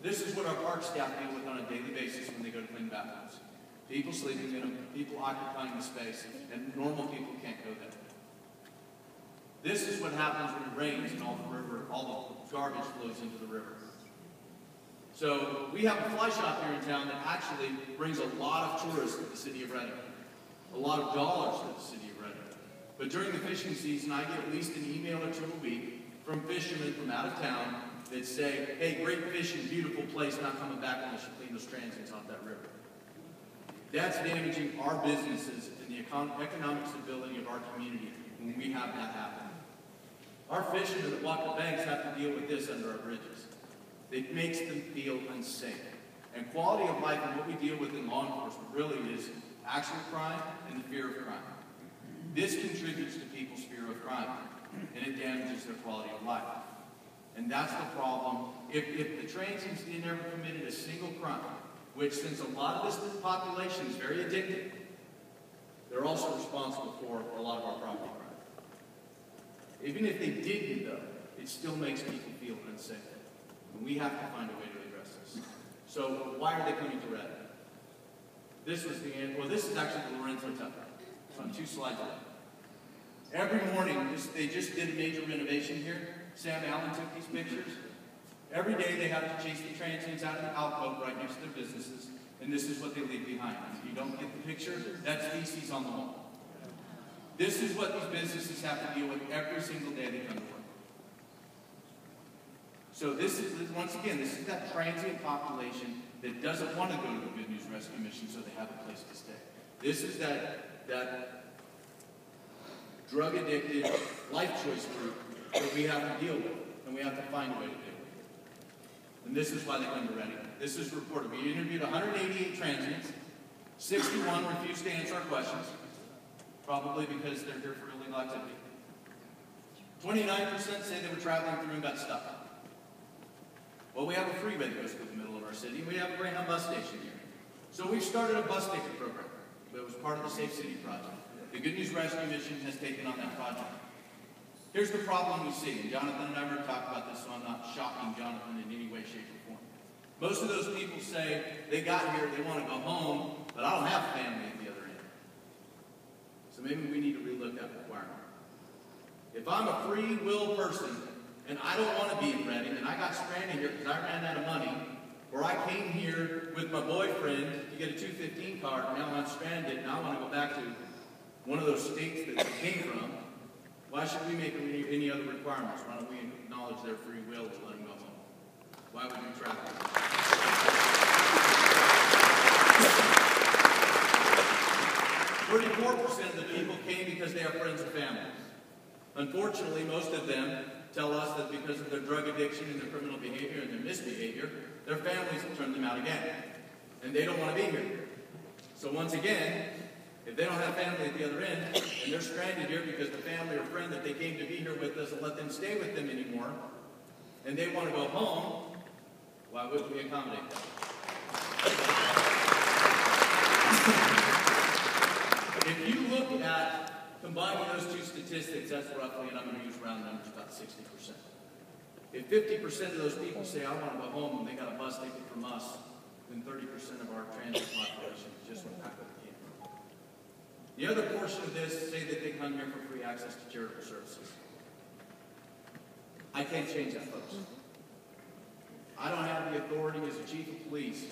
[SPEAKER 1] This is what our park staff deal with on a daily basis when they go to clean bathrooms. People sleeping in them, people occupying the space, and normal people can't go there. This is what happens when it rains and all the garbage flows into the river. So we have a fly shop here in town that actually brings a lot of tourists to the city of Reading. A lot of dollars to the city of Reading. But during the fishing season, I get at least an email or two a week from fishermen from out of town that say, hey, great fishing, beautiful place, not coming back unless you clean those transients off that river. That's damaging our businesses and the economic stability of our community when we have that happen. Our fishermen that walk the banks have to deal with this under our bridges. It makes them feel unsafe. And quality of life and what we deal with in law enforcement really is actual crime and the fear of crime. This contributes to people's fear of crime, and it damages their quality of life. And that's the problem. If the transients never committed a single crime, which since a lot of this population is very addicted, they're also responsible for a lot of our property crime. Even if they didn't, though, it still makes people feel unsafe. And we have to find a way to address this. So why are they coming to Reading? This was the end. Well, this is actually the Lorenzo Tucker. It's on 2 slides away. Every morning, they just did a major renovation here. Sam Allen took these pictures. Every day they have to chase the transients out of the alcove right next to their businesses, and this is what they leave behind. If you don't get the picture, that's feces on the wall. This is what these businesses have to deal with every single day they come to work. So this is, once again, this is that transient population that doesn't want to go to the Good News Rescue Mission so they have a place to stay. This is that drug-addicted life choice group that we have to deal with, and we have to find a way to deal with. And this is why they come to Reading. This is reported. We interviewed 188 transients. 61 refused to answer our questions, probably because they're here for illegal activity. 29% say they were traveling through and got stuck. Well, we have a freeway that goes through the middle of our city, and we have a Greyhound bus station here. So we've started a bus ticket program. It was part of the Safe City project. The Good News Rescue Mission has taken on that project. Here's the problem we see, and Jonathan and I were talking about this, so I'm not shocking Jonathan in any way, shape, or form. Most of those people say they got here, they want to go home, but I don't have family at the other end. So maybe we need to relook that requirement. If I'm a free will person, and I don't want to be in Reading, and I got stranded here because I ran out of money, or I came here with my boyfriend to get a 215 card, and now I'm stranded, and I want to go back to one of those states that they came from, why should we make any other requirements? Why don't we acknowledge their free will to let them go home? Why would we travel? 34% of the people came because they have friends and family. Unfortunately, most of them tell us that because of their drug addiction and their criminal behavior and their misbehavior, their families have turned them out again. And they don't want to be here. So once again, if they don't have family at the other end, and they're stranded here because the family or friend that they came to be here with doesn't let them stay with them anymore, and they want to go home, why wouldn't we accommodate them? If you look at combining those two statistics, that's roughly, and I'm going to use round numbers, about 60%. If 50% of those people say, I want to go home, and they got a bus ticket from us, then 30% of our transit population just went back with the camp. The other portion of this say that they come here for free access to charitable services. I can't change that, folks. I don't have the authority as a chief of police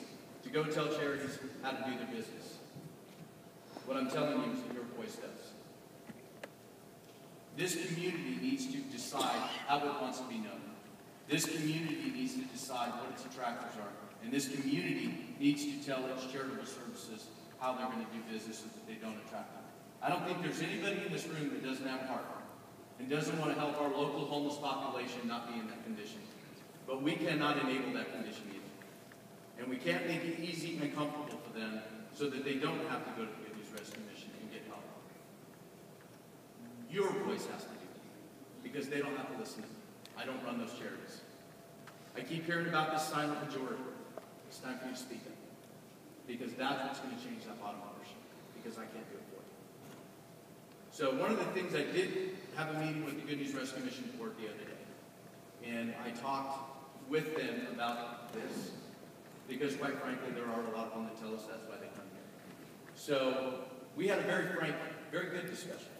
[SPEAKER 1] to go tell charities how to do their business. What I'm telling you is that your voice does. This community needs to decide how it wants to be known. This community needs to decide what its attractors are. And this community needs to tell its charitable services how they're going to do business so that they don't attract them. I don't think there's anybody in this room that doesn't have a heart and doesn't want to help our local homeless population not be in that condition. But we cannot enable that condition either. And we can't make it easy and comfortable for them so that they don't have to go to the Good News Rescue Mission and get help. Your voice has to do it because they don't have to listen to me. I don't run those charities. I keep hearing about this silent majority. It's time for you to speak up. Because that's what's going to change that bottom ownership. Because I can't do it for you. So one of the things I did have a meeting with the Good News Rescue Mission Board the other day. And I talked with them about this. Because quite frankly, there are a lot of them that tell us that's why they come here. So we had a very frank, very good discussion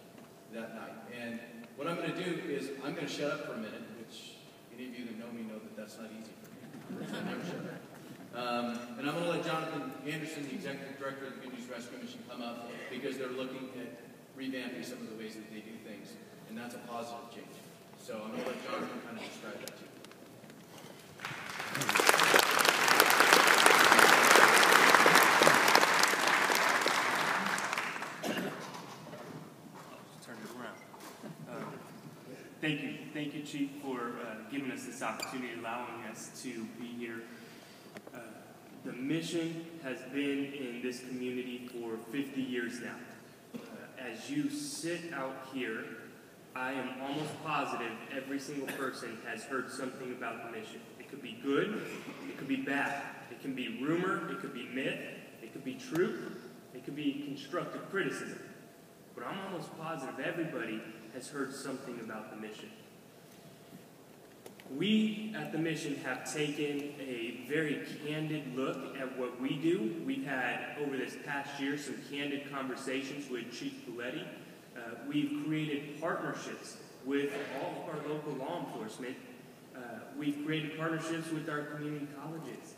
[SPEAKER 1] that night. And what I'm going to do is I'm going to shut up for a minute, which any of you that know me know that that's not easy for me. I never shut up. And I'm going to let Jonathan Anderson, the Executive Director of the Good News Rescue Mission, come up because they're looking at revamping some of the ways that they do things, and that's a positive change. So I'm going to let Jonathan kind of describe that to you.
[SPEAKER 2] Just turn it around. Thank you, Chief, for giving us this opportunity, allowing us to be here. The mission has been in this community for 50 years now. As you sit out here, I am almost positive every single person has heard something about the mission. It could be good, it could be bad, it can be rumor, it could be myth, it could be truth, it could be constructive criticism. But I'm almost positive everybody has heard something about the mission. We at the mission have taken a very candid look at what we do. We've had, over this past year, some candid conversations with Chief Coletti. We've created partnerships with all of our local law enforcement. We've created partnerships with our community colleges.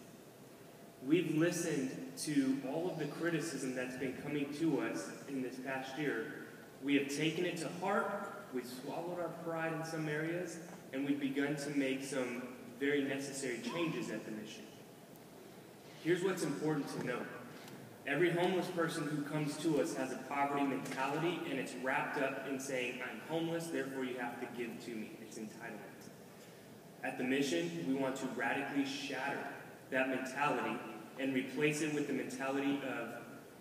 [SPEAKER 2] We've listened to all of the criticism that's been coming to us in this past year. We have taken it to heart. We've swallowed our pride in some areas. And we've begun to make some very necessary changes at the mission. Here's what's important to know. Every homeless person who comes to us has a poverty mentality, and it's wrapped up in saying, I'm homeless, therefore you have to give to me. It's entitlement. At the mission, we want to radically shatter that mentality and replace it with the mentality of,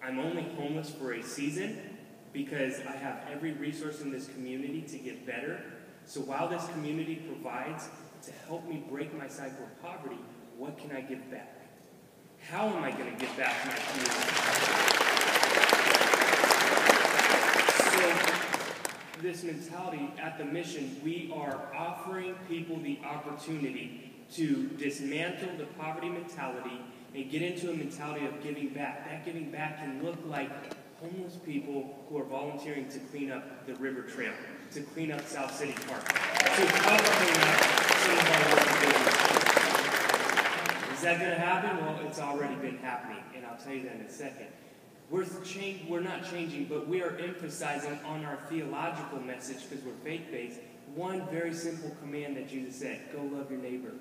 [SPEAKER 2] I'm only homeless for a season because I have every resource in this community to get better. So while this community provides to help me break my cycle of poverty, what can I give back? How am I going to give back to my community? So this mentality at the mission, we are offering people the opportunity to dismantle the poverty mentality and get into a mentality of giving back. That giving back can look like homeless people who are volunteering to clean up the river trail, to clean up South City Park, to help clean up some of our local businesses. Is that going to happen? Well, it's already been happening, and I'll tell you that in a second. We're not changing, but we are emphasizing on our theological message, because we're faith-based, one very simple command that Jesus said: go love your neighbor.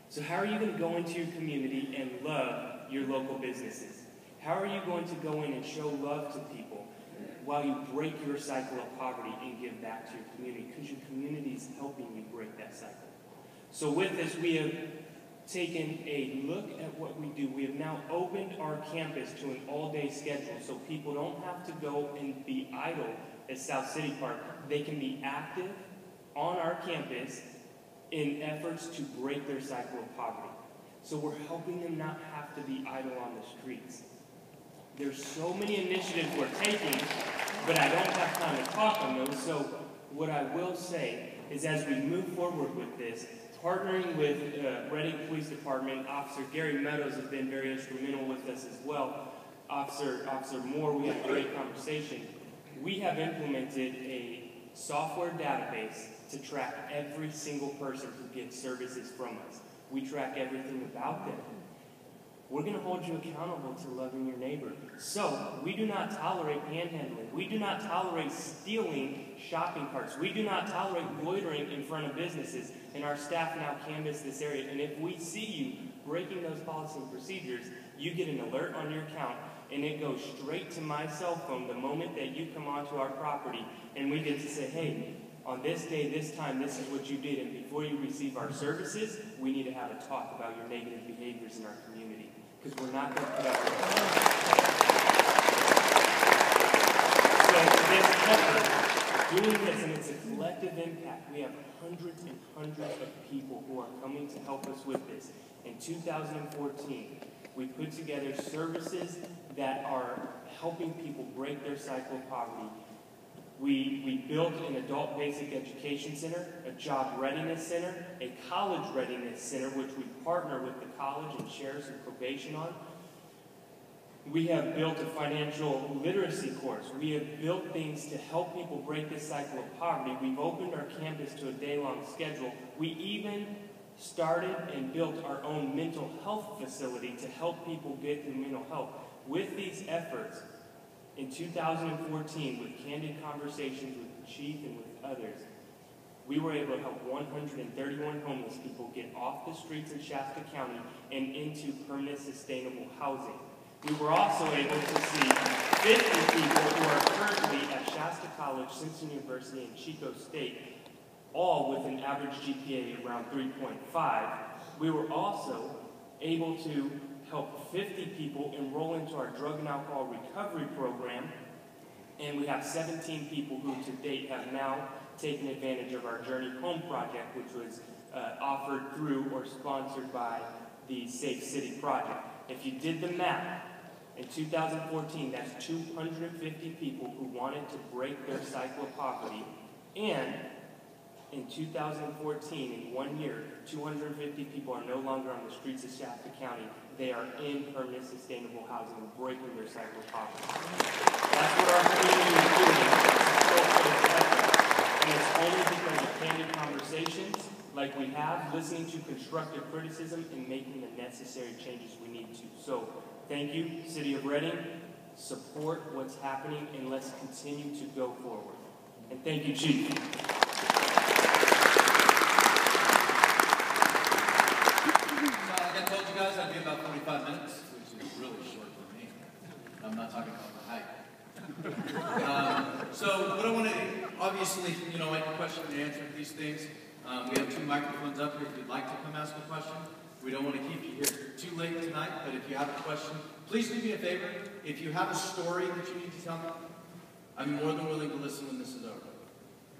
[SPEAKER 2] So how are you going to go into your community and love your local businesses? How are you going to go in and show love to people? while you break your cycle of poverty and give back to your community, because your community is helping you break that cycle. So with this, we have taken a look at what we do. We have now opened our campus to an all-day schedule, so people don't have to go and be idle at South City Park. They can be active on our campus in efforts to break their cycle of poverty. So we're helping them not have to be idle on the streets. There's so many initiatives we're taking, but I don't have time to talk on those. So what I will say is, as we move forward with this, partnering with Reading Police Department, Officer Gary Meadows has been very instrumental with us as well. Officer Moore, we had a great conversation. We have implemented a software database to track every single person who gets services from us. We track everything about them. We're going to hold you accountable to loving your neighbor. So, we do not tolerate panhandling. We do not tolerate stealing shopping carts. We do not tolerate loitering in front of businesses. And our staff now canvass this area. And if we see you breaking those policies and procedures, you get an alert on your account, and it goes straight to my cell phone the moment that you come onto our property. And we get to say, hey, on this day, this time, this is what you did. And before you receive our services, we need to have a talk about your negative behaviors in our community. Because we're not going to put up with it. So this effort, doing this, and it's a collective impact. We have hundreds and hundreds of people who are coming to help us with this. In 2014, we put together services that are helping people break their cycle of poverty. We built an adult basic education center, a job readiness center, a college readiness center, which we partner with the college and share some probation on. We have built a financial literacy course. We have built things to help people break this cycle of poverty. We've opened our campus to a day-long schedule. We even started and built our own mental health facility to help people get through mental health. With these efforts, in 2014, with candid conversations with the chief and with others, we were able to help 131 homeless people get off the streets in Shasta County and into permanent sustainable housing. We were also able to see 50 people who are currently at Shasta College, Simpson University, and Chico State, all with an average GPA around 3.5. We were also able to help 50 people enroll into our drug and alcohol recovery program, and we have 17 people who to date have now taken advantage of our Journey Home project, which was offered through or sponsored by the Safe City Project. If you did the math, in 2014, that's 250 people who wanted to break their cycle of poverty, and in 2014, in 1 year, 250 people are no longer on the streets of Shasta County. They are in permanent sustainable housing, breaking their cycle of poverty. That's what our community is doing. And it's only because of candid conversations like we have, listening to constructive criticism, and making the necessary changes we need to. So, thank you, City of Reading. Support what's happening, and let's continue to go forward. And thank you, Chief.
[SPEAKER 1] Guys, I'd be about 45 minutes, which is really short for me. I'm not talking about my height. So what I want to, obviously, I have a question and answer these things. We have 2 microphones up here if you'd like to come ask a question. We don't want to keep you here too late tonight, but if you have a question, please do me a favor. If you have a story that you need to tell me, I'm more than willing to listen when this is over.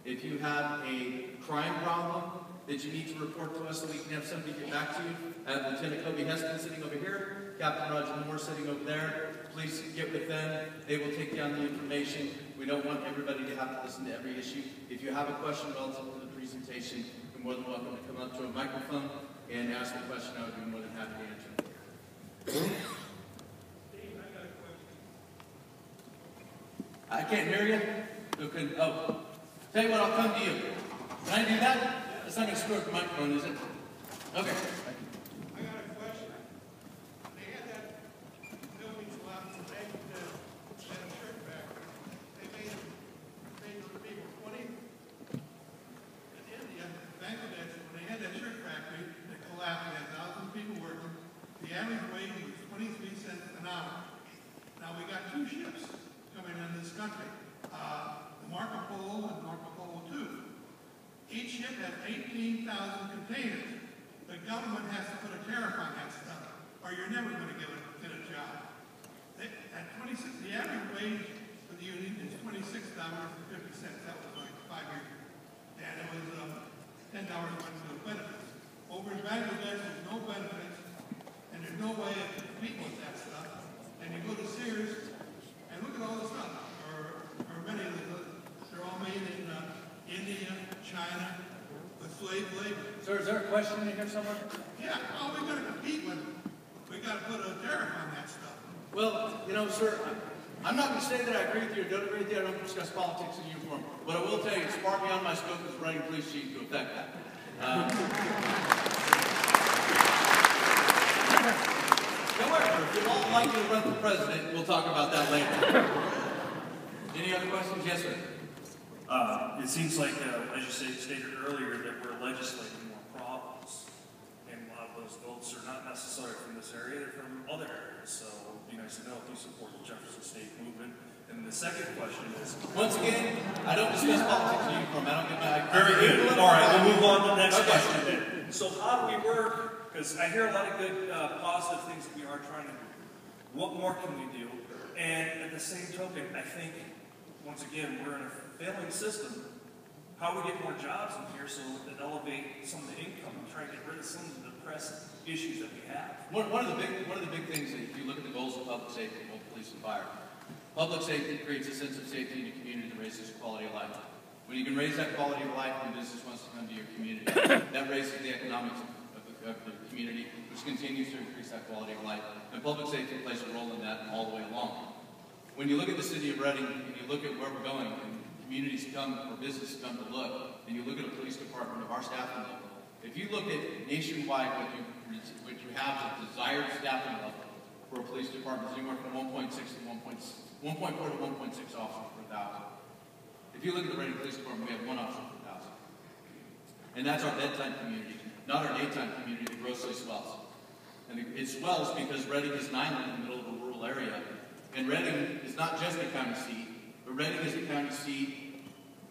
[SPEAKER 1] If you have a crime problem that you need to report to us so we can have somebody get back to you, I have Lieutenant Kobe Heston sitting over here, Captain Roger Moore sitting over there. Please get with them. They will take down the information. We don't want everybody to have to listen to every issue. If you have a question relative to the presentation, you're more than welcome to come up to a microphone and ask the question. I would be more than happy to answer it.
[SPEAKER 3] Dave, I got a question.
[SPEAKER 1] I can't hear you. Oh, tell you what, I'll come to you. Can I do that? That's not going to screw up the microphone, is it? Okay.
[SPEAKER 3] I got a question. They had that building collapse and they had a shirt factory. They made those people 20. In India, Bangladesh, when they had that shirt factory, that collapsed, they had 1,000 people working. The average wage was 23 cents an hour. Now we got 2 ships coming in this country. state has 18,000 containers. The government has to put a tariff on that stuff, or you're never going to get a job. At 26, the average wage for the union is $26.50. That was like 5 years ago. And it was $10 went to the benefits. Over in Bangladesh, there's no benefits, and there's no way to compete with that stuff. And you go to Sears, and look at all the stuff, or many of them, they're all made in India, China, with slave labor.
[SPEAKER 1] Sir, is there a question in here somewhere?
[SPEAKER 3] Yeah, well, we're going to compete with them. We got to put a tariff on that stuff.
[SPEAKER 1] Well, you know, sir, I'm not going to say that I agree with you or don't agree with you. I don't discuss politics in uniform. What I will tell you, it's far beyond my scope as writing a police chief to affect that. However, if you'd all like me to run for president, we'll talk about that later. Any other questions? Yes, sir.
[SPEAKER 4] It seems like, as you stated earlier, that we're legislating more problems. And a lot of those votes are not necessarily from this area, they're from other areas. So it'd be nice to know if you support the Jefferson State movement. And the second question is...
[SPEAKER 1] Once again, I don't discuss politics in uniform. I don't get my...
[SPEAKER 4] Very good. All right, we'll move on to the next
[SPEAKER 1] Okay.
[SPEAKER 4] question then. So how do we work? Because I hear a lot of good, positive things that we are trying to do. What more can we do? And at the same token, I think, once again, we're in a failing system. How do we get more jobs in here so that elevate some of the income and try to get rid of some of the depressing issues that we have?
[SPEAKER 1] One of the big things that if you look at the goals of public safety, both police and fire, public safety creates a sense of safety in your community that raises quality of life. When you can raise that quality of life when business wants to come to your community, that raises the economics of the community, which continues to increase that quality of life. And public safety plays a role in that all the way along. When you look at the city of Reading and you look at where we're going, and communities come or businesses come to look, and you look at a police department of our staffing level, if you look at nationwide what you have as a desired staffing level for a police department, is anywhere from 1.4 to 1.6 officers per 1,000. If you look at the Reading Police Department, we have 1 officer per 1,000. And that's our bedtime community, not our daytime community that grossly swells. And it swells because Reading is an island in the middle of a rural area. And Reading is not just a county seat, but Reading is a county seat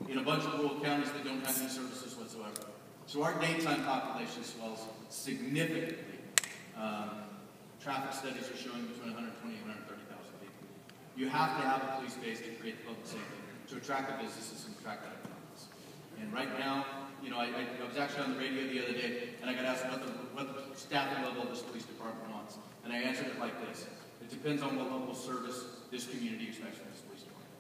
[SPEAKER 1] in a bunch of rural counties that don't have any services whatsoever. So our daytime population swells significantly. Traffic studies are showing between 120 and 130,000 people. You have to have a police base to create public safety, to attract the businesses and attract the economics. And right now, you know, I was actually on the radio the other day, and I got asked what the staffing level of this police department wants. And I answered it like this. It depends on what level of service this community expects from this police department.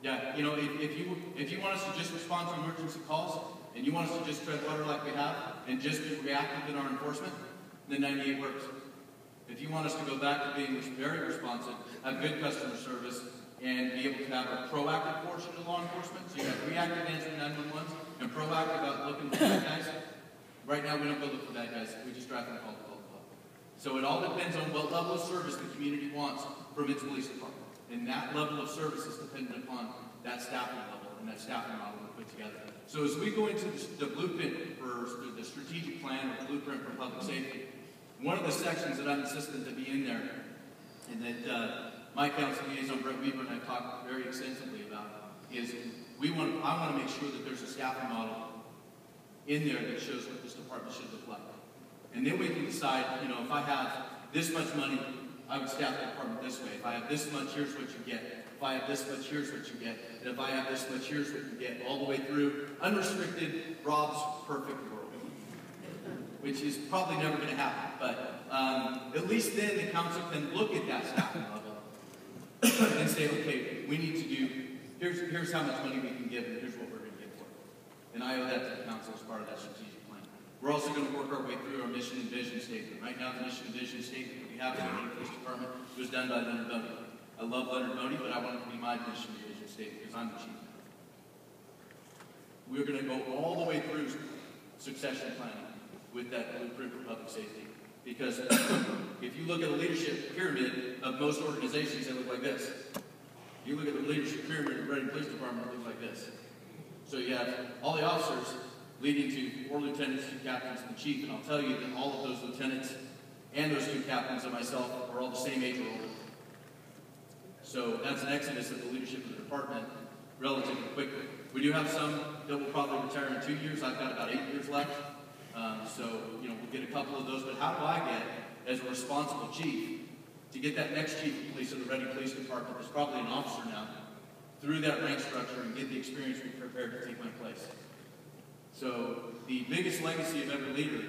[SPEAKER 1] Yeah, you know, if you want us to just respond to emergency calls, and you want us to just tread water like we have, and just be reactive in our enforcement, then 98 works. If you want us to go back to being very responsive, have good customer service, and be able to have a proactive portion of law enforcement, so you have reactive answering 911s, and proactive about looking for bad guys. Right now, we don't go look for bad guys. We just drive them call the club. So it all depends on what level of service the community wants from its police department. And that level of service is dependent upon that staffing level and that staffing model we put together. So as we go into the blueprint for the strategic plan or blueprint for public safety, one of the sections that I'm insistent to be in there, and that my council liaison, Brett Weaver, and I talked very extensively about, is I want to make sure that there's a staffing model in there that shows what this department should look like. And then we can decide, you know, if I have this much money, I would staff the department this way. If I have this much, here's what you get. If I have this much, here's what you get. And if I have this much, here's what you get. All the way through unrestricted, Rob's perfect world. Which is probably never going to happen. But at least then the council can look at that staffing level and say, okay, we need to do, here's how much money we can give, and here's what we're going to get for it. And I owe that to the council as part of that strategic plan. We're also going to work our way through our mission and vision statement. Right now, the mission and vision statement that we have in the police department was done by Leonard Bodie. I love Leonard Bodie, but I want it to be my mission and vision statement because I'm the chief. We're going to go all the way through succession planning with that blueprint for public safety. Because if you look at a leadership pyramid of most organizations, they look like this. If you look at the leadership pyramid of the Reading Police Department, it looks like this. So you have all the officers leading to 4 lieutenants, 2 captains, and the chief. And I'll tell you that all of those lieutenants and those 2 captains and myself are all the same age or older. So that's an exodus of the leadership of the department relatively quickly. We do have some that will probably retire in 2 years. I've got about 8 years left. So, we'll get a couple of those. But how do I get, as a responsible chief, to get that next chief of police of the Reading Police Department, that's probably an officer now, through that rank structure and get the experience we prepared to take my place? So the biggest legacy of every leader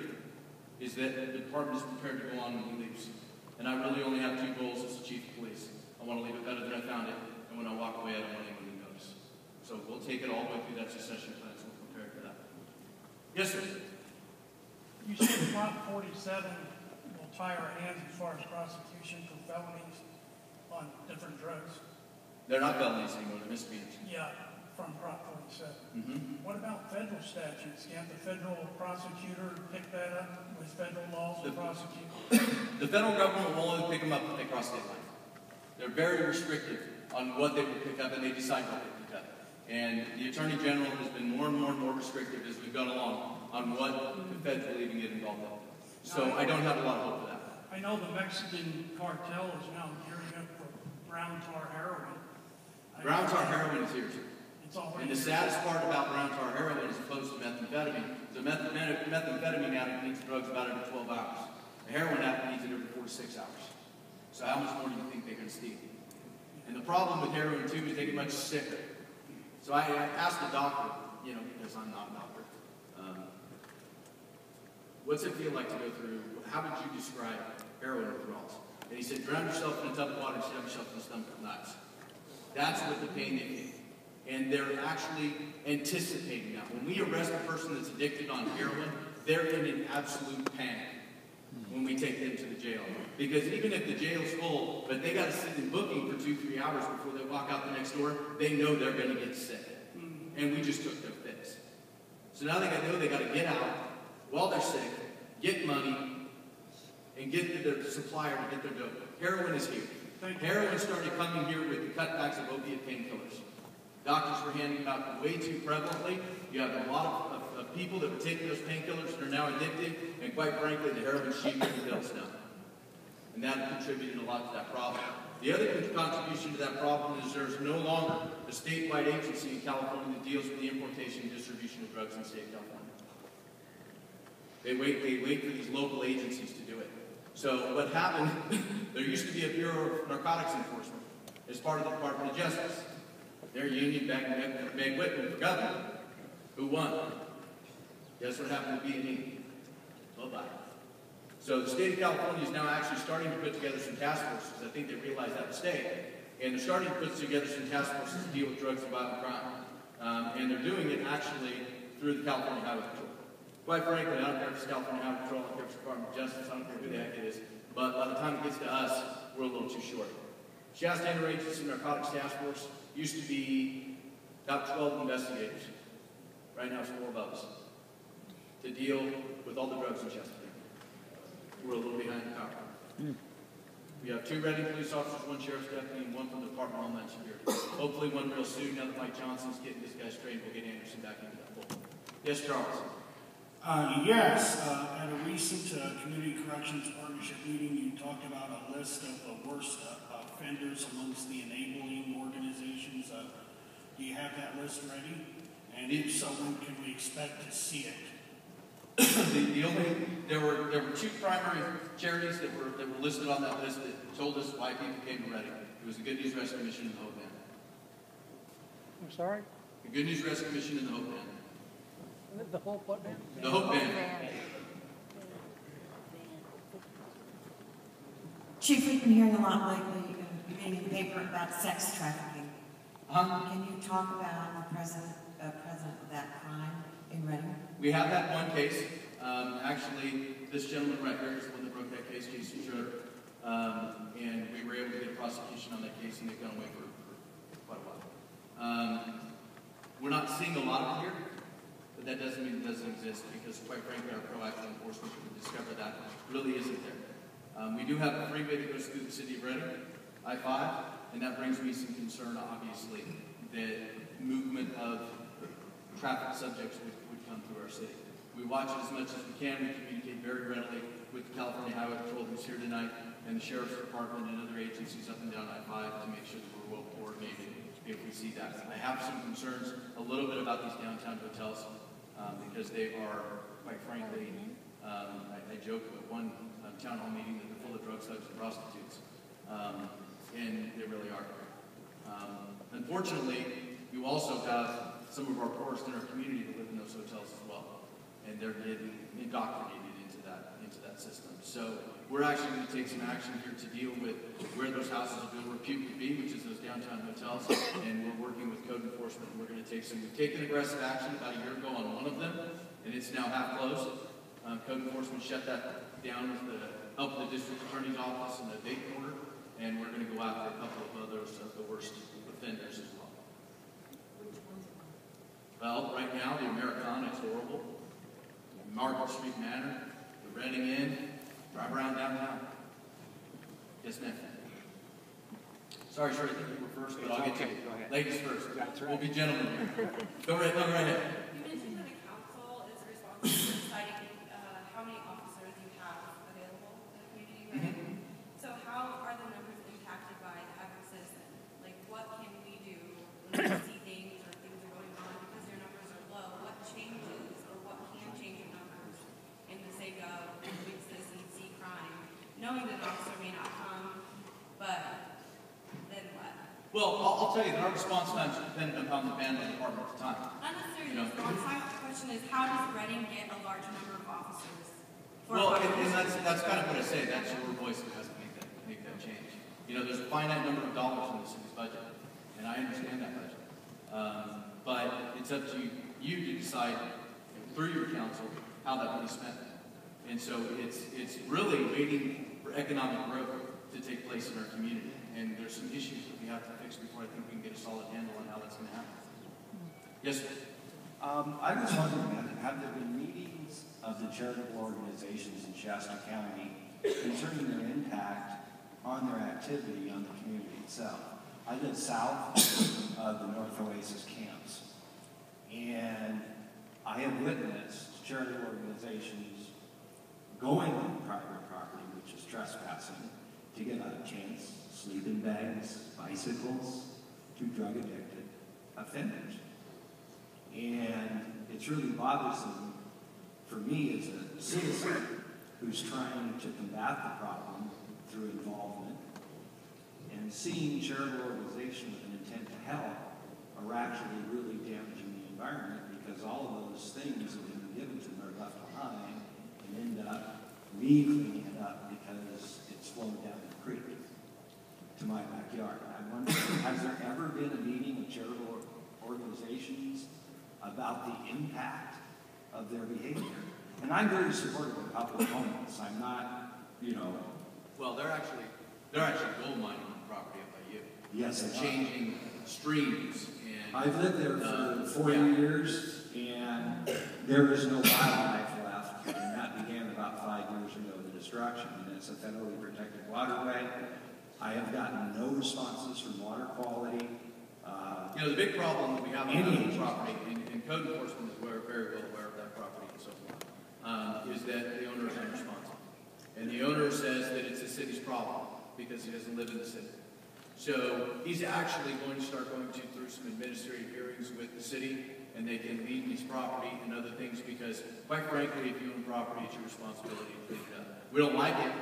[SPEAKER 1] is that the department is prepared to go on when he leaves. And I really only have 2 goals as the chief of police. I want to leave it better than I found it, and when I walk away, I don't want anyone to notice. So we'll take it all the way through that succession plan, so we're prepared for that. Yes, sir.
[SPEAKER 3] You said Prop 47 will tie our hands as far as prosecution for felonies on different drugs.
[SPEAKER 1] They're not felonies anymore, they're misdemeanors.
[SPEAKER 3] Yeah, from Prop 47.
[SPEAKER 1] Mm-hmm.
[SPEAKER 3] What about federal statutes? Can't the federal prosecutor pick that up with federal laws to prosecute?
[SPEAKER 1] The federal government will only pick them up if they cross state lines. They're very restrictive on what they will pick up, and they decide what they pick up. And the Attorney General has been more and more restrictive as we've gone along on what the feds will even get involved in. So I don't have a lot of hope for that.
[SPEAKER 3] I know the Mexican cartel is now gearing up for brown tar heroin.
[SPEAKER 1] Brown tar heroin is here too.
[SPEAKER 3] It's already.
[SPEAKER 1] And the saddest part about brown tar heroin as opposed to methamphetamine, the methamphetamine addict needs drugs about every 12 hours. A heroin addict needs it every 4 to 6 hours. So how much more do you think they're going to steal? And the problem with heroin too is they get much sicker. So I asked the doctor, because I'm not a doctor, what's it feel like to go through, how would you describe heroin withdrawals? And he said, drown yourself in a tub of water and stab yourself in the stomach with knives. That's what the pain they feel. And they're actually anticipating that. When we arrest a person that's addicted on heroin, they're in an absolute panic when we take them to the jail. Because even if the jail's full, but they got to sit in booking for 2-3 hours before they walk out the next door, they know they're going to get sick. And we just took their fix. So now they know they got to get out while they're sick, get money, and get their supplier to get their dope. Heroin is here. Heroin started coming here with the cutbacks of opiate painkillers. Doctors were handing them out way too prevalently. You have a lot of people that were taking those painkillers and are now addicted, and quite frankly, the heroin's cheaper than the pills now. And that contributed a lot to that problem. The other contribution to that problem is there's no longer a statewide agency in California that deals with the importation and distribution of drugs in the state of California. They wait for these local agencies to do it. So what happened, there used to be a Bureau of Narcotics Enforcement as part of the Department of Justice. Their union back in Meg Whitman for governor. Who won? Guess what happened to B&E? Bye-bye. So the state of California is now actually starting to put together some task forces. I think they realize that mistake. And they're starting to put together some task forces to deal with drugs and violent crime. And they're doing it actually through the California Highway Patrol. Quite frankly, I don't care if it's California Highway Patrol, I don't care if it's Department of Justice, I don't care who the heck it is. But by the time it gets to us, we're a little too short. Shasta Interagency Narcotics Task Force used to be about 12 investigators. Right now it's 4 of us to deal with all the drugs in Shasta. We're a little behind the power. We have 2 Reading police officers, 1 sheriff's deputy, and 1 from the Department of Homeland Security. Hopefully one real soon, now that Mike Johnson's getting this guy straight, we'll get Anderson back into that fold. Yes, Charles?
[SPEAKER 5] Yes, at a recent Community Corrections Partnership meeting, you talked about a list of the worst offenders amongst the enabling organizations. Do you have that list ready? And if so, when can we expect to see it?
[SPEAKER 1] There were 2 primary charities that were listed on that list that told us why people came to Reading. It was the Good News Rescue Mission and the Hope Band.
[SPEAKER 6] I'm sorry?
[SPEAKER 1] The Good News Rescue Mission and the Hope Band.
[SPEAKER 6] The whole what band?
[SPEAKER 1] The Hope Band.
[SPEAKER 7] Chief, we've been hearing a lot lately, reading in the paper about sex trafficking. Can you talk about the present of that crime in Reading?
[SPEAKER 1] We have that one case. Actually, this gentleman right here is the one that broke that case, Jason Schroeder. And we were able to get a prosecution on that case, and they've gone away for quite a while. We're not seeing a lot of it here, but that doesn't mean it doesn't exist, because quite frankly, our proactive enforcement to discover that really isn't there. We do have a freeway that goes through the city of Reading, I-5, and that brings me some concern, obviously, that movement of traffic subjects would come through our city. We watch it as much as we can. We communicate very readily with the California Highway Patrol who's here tonight, and the Sheriff's Department and other agencies up and down I-5 to make sure that we're well coordinated if we see that. I have some concerns a little bit about these downtown hotels because they are, quite frankly, I joke at one town hall meeting that they're full of drug thugs and prostitutes, and they really are. Unfortunately, you also have some of our poorest in our community that live in those hotels as well, and they're getting indoctrinated into that system. So we're actually going to take some action here to deal with where those houses are built, where people could be, which is those downtown hotels, and we're working with code enforcement. And we're going to take we've taken aggressive action about a year ago on one of them, and it's now half closed. Code enforcement shut that down with the help of the district attorney's office and the Dayton order, and we're going to go after a couple of others of the worst offenders as well. Well, right now, the Americana is horrible. Market Street Manor, the Renting Inn, drive around downtown. Yes, ma'am. Sorry, Sherry, I think you were first, but I'll get to you.
[SPEAKER 8] Go ahead.
[SPEAKER 1] Ladies first.
[SPEAKER 8] That's right.
[SPEAKER 1] We'll be gentlemen here. Go right ahead.
[SPEAKER 9] You mentioned that the council is responsible for deciding how many officers you have available in the community, right? So how are the numbers impacted by the average citizen? Like, what can we do when we see things or things are going on because your numbers are low? What changes or what can change your numbers in the sake of big citizens see crime, knowing that an officer may not come, but then what?
[SPEAKER 1] Well, I'll tell you that our response times are dependent upon the band of the department at the time.
[SPEAKER 9] Not necessarily
[SPEAKER 1] You know.
[SPEAKER 9] response time. The question is, how does Reading get a large number of officers? for
[SPEAKER 1] Well,
[SPEAKER 9] a
[SPEAKER 1] and
[SPEAKER 9] population?
[SPEAKER 1] that's kind of what I say. That's your voice that has to make that change. You know, there's a finite number of dollars in the city's budget, and I understand that budget. But it's up to you to decide through your council how that money's spent. And so it's really waiting for economic growth to take place in our community. And there's some issues that we have to fix before I think we can get a solid handle on how that's going to happen. Yes, sir.
[SPEAKER 8] I was wondering, have there been meetings of the charitable organizations in Shasta County concerning their impact on their activity on the community itself? I live south of the North Oasis camps, and I have witnessed charitable organizations going on private property, which is trespassing, to get out of chance, sleeping bags, bicycles, to drug-addicted offenders. And it's really bothersome for me as a citizen who's trying to combat the problem through involvement, and seeing charitable organizations with an intent to help are actually really damaging the environment, because all of those things that have been given to them are left behind and end up me cleaning it up because it's flowed down the creek to my backyard. I wonder, has there ever been a meeting with charitable organizations about the impact of their behavior? And I'm very supportive of public homes. I'm not,
[SPEAKER 1] Well, they're actually gold mining on the property up by you.
[SPEAKER 8] Yes,
[SPEAKER 1] They're changing streams and
[SPEAKER 8] I've lived there for 40 years, and there is no wildlife left, and that began about 5 years ago, the destruction, and it's a federally protected waterway. I have gotten no responses from water quality.
[SPEAKER 1] the big problem that we have on that property, and code enforcement is very well aware of that property and so forth, is that the owner is unresponsive. And the owner says that it's the city's problem because he doesn't live in the city. So he's actually going to start going through some administrative hearings with the city, and they can leave his property and other things because, quite frankly, if you own property, it's your responsibility to clean it up. We don't like it.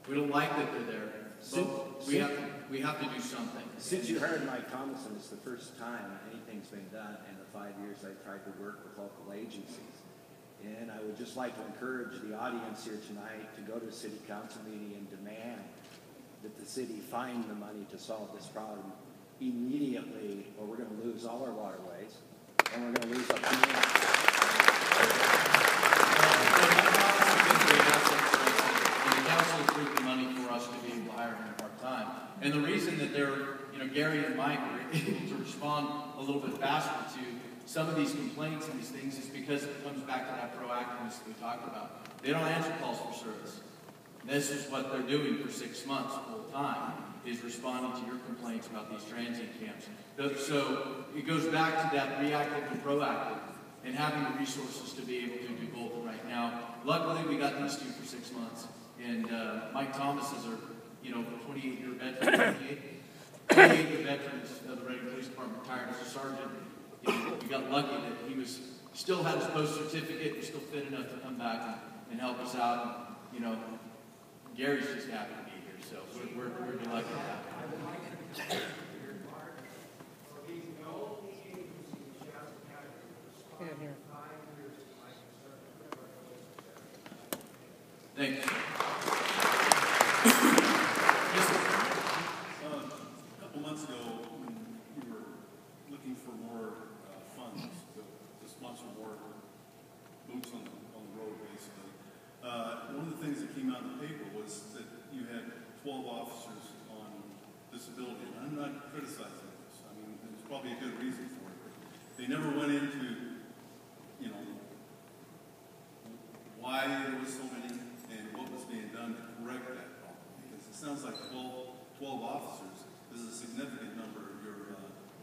[SPEAKER 1] We don't like that they're there. But we have to do something.
[SPEAKER 10] Since you heard Mike Thomason, it's the first time anything's been done in the 5 years I've tried to work with local agencies. And I would just like to encourage the audience here tonight to go to a city council meeting and demand that the city find the money to solve this problem immediately, or we're going to lose all our waterways, and we're going to lose our community.
[SPEAKER 1] The council approved the money for us to be able to hire him part-time. And the reason that they're, Gary and Mike were able to respond a little bit faster to some of these complaints and these things is because it comes back to that proactiveness that we talked about. They don't answer calls for service. This is what they're doing for 6 months full time, is responding to your complaints about these transient camps. So it goes back to that reactive and proactive and having the resources to be able to do both right now. Luckily, we got these two for 6 months. And Mike Thomas's are, 28-year veteran, 28. 28 of the veterans of the Reading Police Department retired as a sergeant. We got lucky that he still had his post certificate, was still fit enough to come back and help us out. And, Gary's just happy to be here, so we're lucky to have him.
[SPEAKER 6] Can't hear.
[SPEAKER 1] Thank you.
[SPEAKER 11] A couple months ago, when we were looking for more funds to sponsor more boots on the road, basically, one of the things that came out in the paper was that you had 12 officers on disability. And I'm not criticizing this. I mean, there's probably a good reason for it. They never went into, why there was so many and what was being done to correct that problem. Because it sounds like 12 officers is a significant number of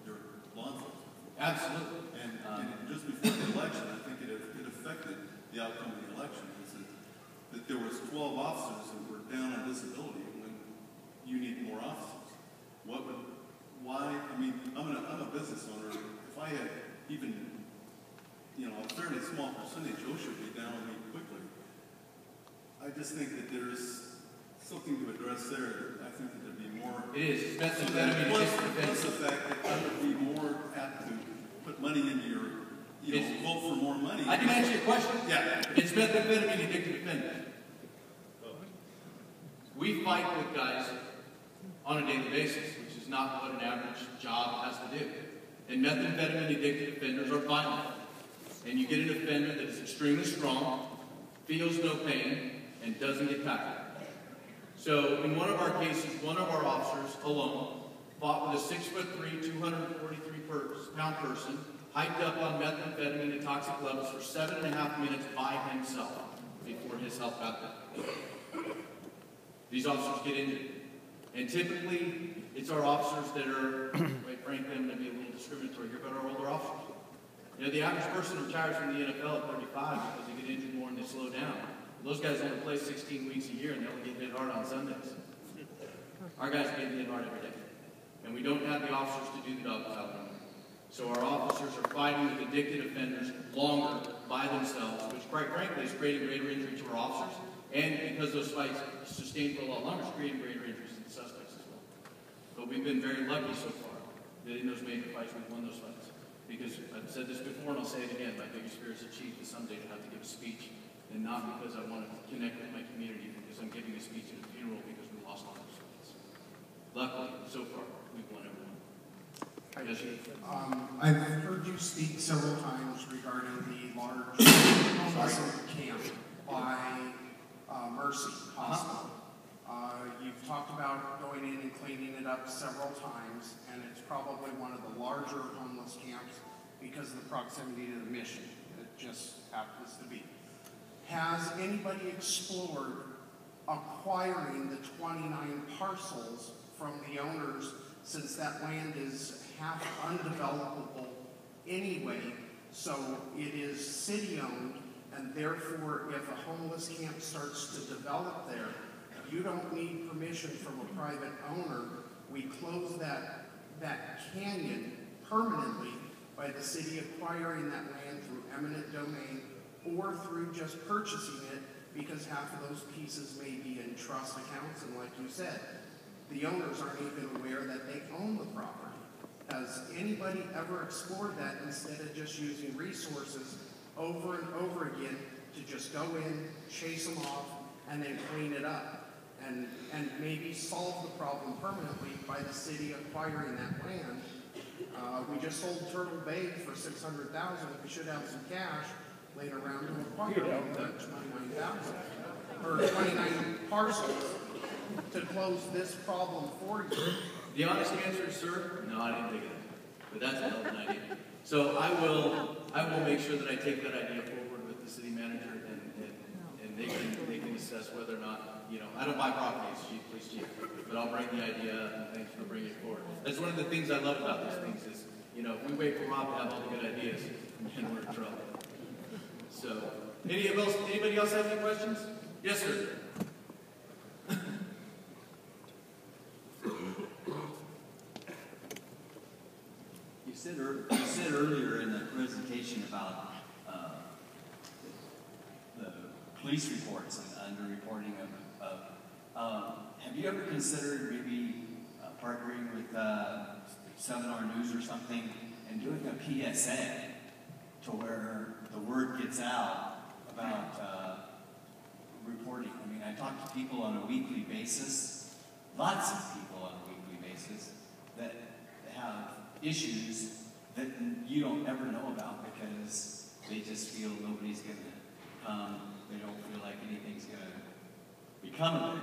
[SPEAKER 11] your law enforcement.
[SPEAKER 1] Absolutely.
[SPEAKER 11] And just before the election, I think it affected the outcome of the election. That there was 12 officers that were down on disability when you need more officers. I'm a business owner. If I had even, a fairly small percentage, OSHA would be down on me quickly. I just think that there's something to address there. I think that there'd be more.
[SPEAKER 1] It is. Plus
[SPEAKER 11] the fact that I would be more apt to put money into your, vote for more money.
[SPEAKER 1] I can answer your question.
[SPEAKER 11] Yeah.
[SPEAKER 1] It's methamphetamine addicted offenders. We fight with guys on a daily basis, which is not what an average job has to do. And methamphetamine addicted offenders are violent. And you get an offender that is extremely strong, feels no pain, and doesn't get tackled. So in one of our cases, one of our officers alone fought with a 6'3", 243-pound person, hyped up on methamphetamine and toxic levels for 7.5 minutes by himself before his help got there. These officers get injured. And typically, it's our officers that are, quite frankly, I'm going to be a little discriminatory here, but our older officers. The average person retires from the NFL at 35 because they get injured more and they slow down. Those guys only play 16 weeks a year and they only get hit hard on Sundays. Our guys get hit hard every day. And we don't have the officers to do the job without them. So our officers are fighting with addicted offenders longer by themselves, which quite frankly is creating greater injury to our officers. And because those fights sustain for a lot longer, it's creating greater injuries to the suspects as well. But we've been very lucky so far that in those major fights we've won those fights. Because I've said this before and I'll say it again, my biggest fear as a chief is someday to have to give a speech. And not because I want to connect with my community, because I'm giving a speech at a funeral because we lost all those fights. Luckily, so far, we've won everyone.
[SPEAKER 12] I've heard you speak several times regarding the large homeless camp by Mercy Hospital. You've talked about going in and cleaning it up several times, and it's probably one of the larger homeless camps because of the proximity to the mission. It just happens to be. Has anybody explored acquiring the 29 parcels from the owners, since that land is half undevelopable anyway, so it is city-owned, and therefore if a homeless camp starts to develop there, you don't need permission from a private owner. We close that canyon permanently by the city acquiring that land through eminent domain or through just purchasing it, because half of those pieces may be in trust accounts, and like you said, the owners aren't even aware that they own the property. Has anybody ever explored that instead of just using resources over and over again to just go in, chase them off, and then clean it up? And maybe solve the problem permanently by the city acquiring that land. We just sold Turtle Bay for $600,000. We should have some cash laying around to acquire the 29,000 or 29 parcels to close this problem for you.
[SPEAKER 1] The honest answer is, sir, no, I didn't think of that. But that's a hell of an idea. So I will make sure that I take that idea forward with the city manager, and they can assess whether or not, I don't buy properties, police chief, but I'll bring the idea up, and thanks for bringing it forward. That's one of the things I love about these things is, if we wait for Rob to have all the good ideas, then we're in trouble. So, anybody else have any questions? Yes, sir.
[SPEAKER 8] police reports and underreporting have you ever considered maybe partnering with 7R News or something and doing a PSA to where the word gets out about reporting? I mean, I talk to people on a weekly basis, lots of people on a weekly basis, that have issues that you don't ever know about because they just feel nobody's going to come. They don't feel like anything's going to become of it.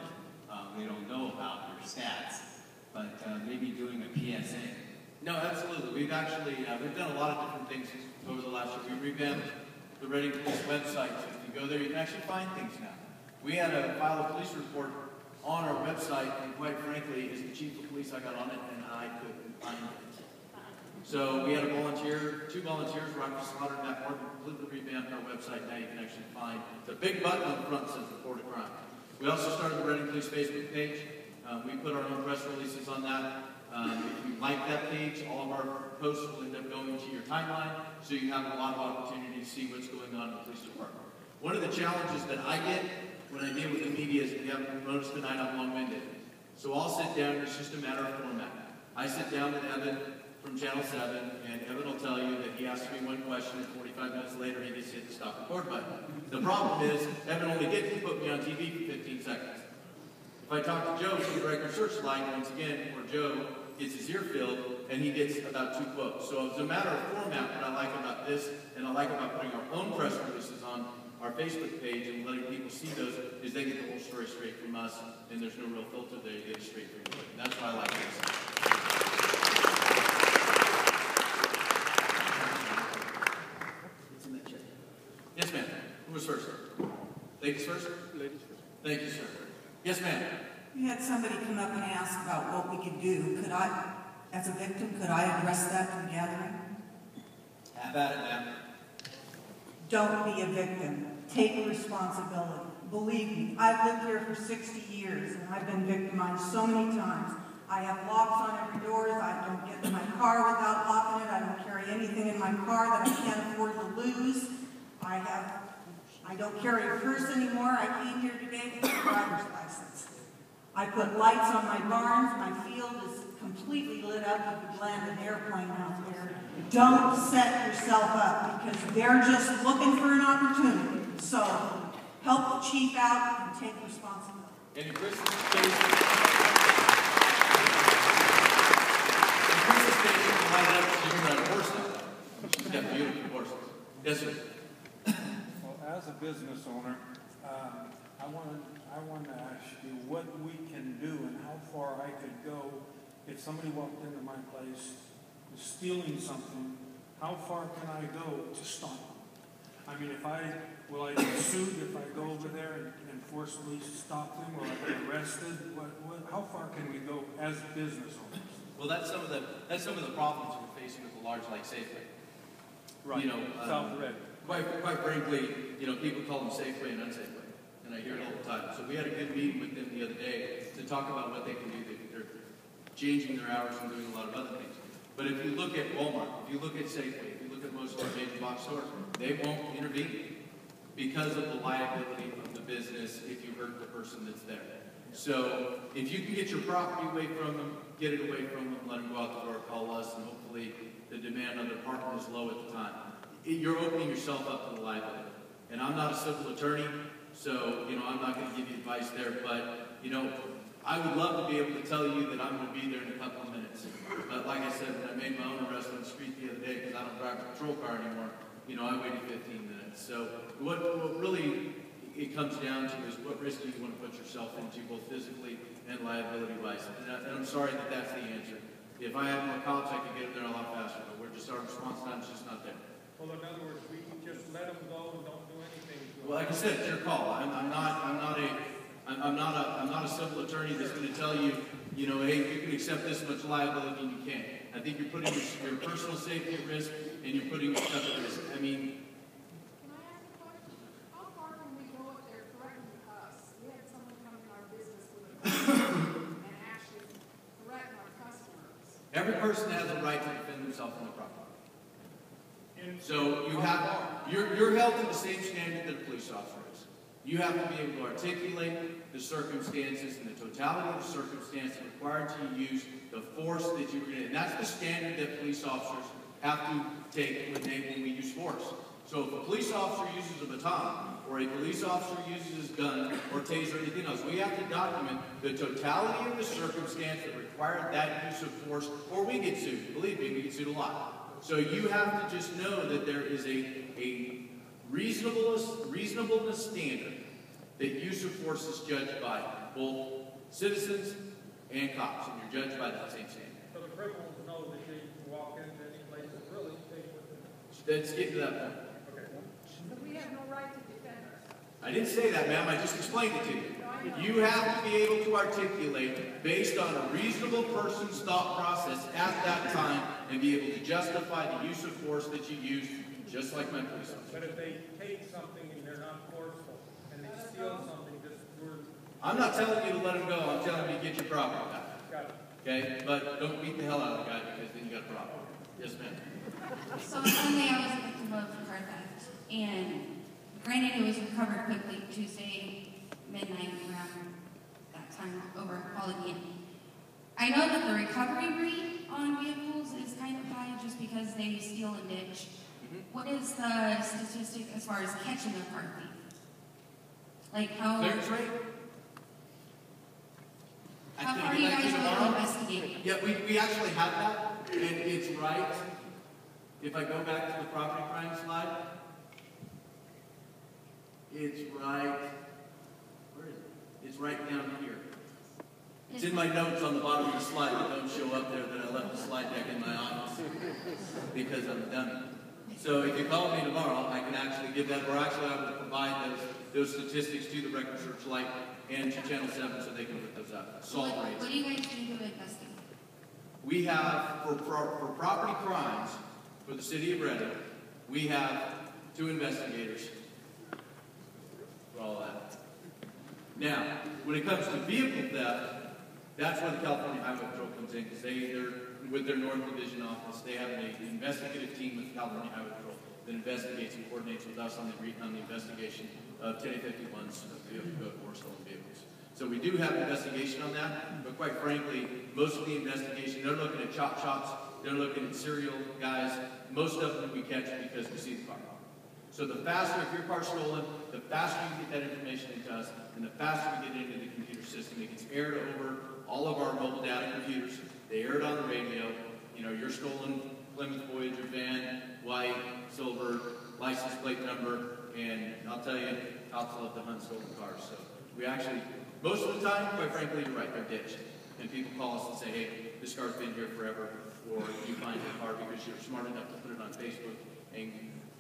[SPEAKER 8] They don't know about your stats. But maybe doing a PSA.
[SPEAKER 1] No, absolutely. We've actually, we've done a lot of different things over the last year. We revamped the Reading Police website. So if you go there, you can actually find things now. We had to file a police report on our website, and quite frankly, as the chief of police, I got on it, and I couldn't find it. So we had a volunteer, 2 volunteers, Rocky Slaughter and Matt Morgan, completely revamped our website. Now you can actually find the big button on the front that says report a crime. We also started the Reading Police Facebook page. We put our own press releases on that. If you like that page, all of our posts will end up going to your timeline, so you have a lot of opportunity to see what's going on in the police department. One of the challenges that I get when I deal with the media is, if you haven't noticed tonight, I'm long-winded. So I'll sit down, it's just a matter of format. I sit down with Evan from Channel 7, and Evan will tell you that he asks me one question, and 45 minutes later he just hit the stop record button. The problem is, Evan only gets to put me on TV for 15 seconds. If I talk to Joe from the Record Searchlight, once again, where Joe gets his ear filled, and he gets about 2 quotes. So it's a matter of format. What I like about this, and I like about putting our own press releases on our Facebook page and letting people see those, is they get the whole story straight from us, and there's no real filter there. You get it straight from you. And that's why I like this. Yes, ma'am. Who was first? Ladies first? Ladies first. Thank you, sir. Yes, ma'am.
[SPEAKER 13] We had somebody come up and ask about what we could do. Could I, as a victim, could I address that to the gathering?
[SPEAKER 1] Have at it, ma'am.
[SPEAKER 13] Don't be a victim. Take responsibility. Believe me, I've lived here for 60 years, and I've been victimized so many times. I have locks on every door. I don't get in my car without locking it. I don't carry anything in my car that I can't afford to lose. I don't carry a purse anymore. I came here today with a driver's license. I put lights on my barns. My field is completely lit up. You could land an airplane out there. Don't set yourself up, because they're just looking for an opportunity. So help the chief out and take responsibility.
[SPEAKER 1] And in Chris's case, you might have to ride a horse now. She's got beautiful horses. Yes, sir.
[SPEAKER 14] Well, as a business owner, I want to ask you what we can do and how far I could go if somebody walked into my place was stealing something. How far can I go to stop them? I mean, will I get sued if I go over there and forcibly stop them? Will I get arrested? How far can we go as business owners?
[SPEAKER 1] Well, that's some of the problems we're facing with a large like Safeway.
[SPEAKER 14] Right.
[SPEAKER 1] You know,
[SPEAKER 14] South Red.
[SPEAKER 1] Quite frankly, you know, people call them Safeway and Unsafeway, and I hear it all the time. So we had a good meeting with them the other day to talk about what they can do. They're changing their hours and doing a lot of other things. But if you look at Walmart, if you look at Safeway, if you look at most of our major box stores, they won't intervene because of the liability of the business if you hurt the person that's there. So if you can get your property away from them, get it away from them, let them go out the door, call us, and hopefully the demand on their parking is low at the time. You're opening yourself up to the liability. And I'm not a civil attorney, so, you know, I'm not going to give you advice there, but, you know, I would love to be able to tell you that I'm going to be there in a couple of minutes. But like I said, when I made my own arrest on the street the other day, because I don't drive a patrol car anymore, you know, I waited 15 minutes. So what really it comes down to is what risk do you want to put yourself into, both physically and liability-wise. And I'm sorry that that's the answer. If I had more cops, I could get them there a lot faster, but our response time is just not there.
[SPEAKER 14] Well, in other words, we just let them go and don't do anything to them.
[SPEAKER 1] Well, like I said, it's your call. I'm not a civil attorney that's going to tell you, you know, hey, you can accept this much liability and you can't. I think you're putting your personal safety at risk and you're putting yourself at risk. I mean,
[SPEAKER 15] can I ask a question? How far can we go if they're threatening us? We had someone come in our business with a gun and actually threaten our customers.
[SPEAKER 1] Every person has a right to defend themselves on the property. So you're held to the same standard that a police officer is. You have to be able to articulate the circumstances and the totality of the circumstances required to use the force that you were going to. And that's the standard that police officers have to take when we use force. So if a police officer uses a baton, or a police officer uses his gun, or taser, or anything else, we have to document the totality of the circumstance that required that use of force, or we get sued. Believe me, we get sued a lot. So you have to just know that there is a reasonableness standard that use of force is judged by both citizens and cops, and you're judged by that same standard.
[SPEAKER 14] So the criminals know that they can walk into any place and really take what
[SPEAKER 1] Let's get to that point.
[SPEAKER 15] So we have no right to defend ourselves.
[SPEAKER 1] I didn't say that, ma'am. I just explained it to you. You have to be able to articulate based on a reasonable person's thought process at that time and be able to justify the use of force that you use, just like my police officer.
[SPEAKER 14] But if they take something and they're not forceful, and they steal something,
[SPEAKER 1] I'm not telling you to let him go. I'm telling you to get your property back.
[SPEAKER 14] Got it.
[SPEAKER 1] Okay? But don't beat the hell out of the guy because then you got a problem. Yes, ma'am.
[SPEAKER 16] So Sunday I was a victim of car theft, and granted it was recovered quickly Tuesday midnight around that time over Halloween. I know that the recovery rate on vehicles is kind of high just because they steal and ditch. What is the statistic as far as catching a car thief? Like how?
[SPEAKER 1] Clearance rate?
[SPEAKER 16] How far are you guys going to investigate?
[SPEAKER 1] Yeah, we actually have that, and it's right. If I go back to the property crime slide, it's right. Where is it? It's right down here. It's in my notes on the bottom of the slide that don't show up there that I left the slide deck in my office because I'm a dummy. So if you call me tomorrow, I can actually give that, or actually I will provide those statistics to the Record Searchlight and to Channel 7 so they can put those up. Assault rates.
[SPEAKER 16] What do you guys do to investigate?
[SPEAKER 1] We have, for property crimes, for the city of Reading, we have 2 investigators for all that. Now, when it comes to vehicle theft, that's where the California Highway Patrol comes in, because they're with their North Division office, they have an investigative team with the California Highway Patrol that investigates and coordinates with us on the investigation of 1051s or stolen vehicles. So we do have an investigation on that, but quite frankly, most of the investigation, they're looking at chop shops, they're looking at serial guys. Most of them we catch because we see the car. So the faster, if your car's stolen, the faster you get that information into us, and the faster we get it into the computer system. It gets aired over all of our mobile data computers. They air it on the radio. You know, your stolen Plymouth Voyager van, white, silver, license plate number, and I'll tell you, cops love to hunt stolen cars. So we actually, most of the time, quite frankly, you're right, they're ditched. And people call us and say, hey, this car's been here forever, or you find the car because you're smart enough to put it on Facebook. And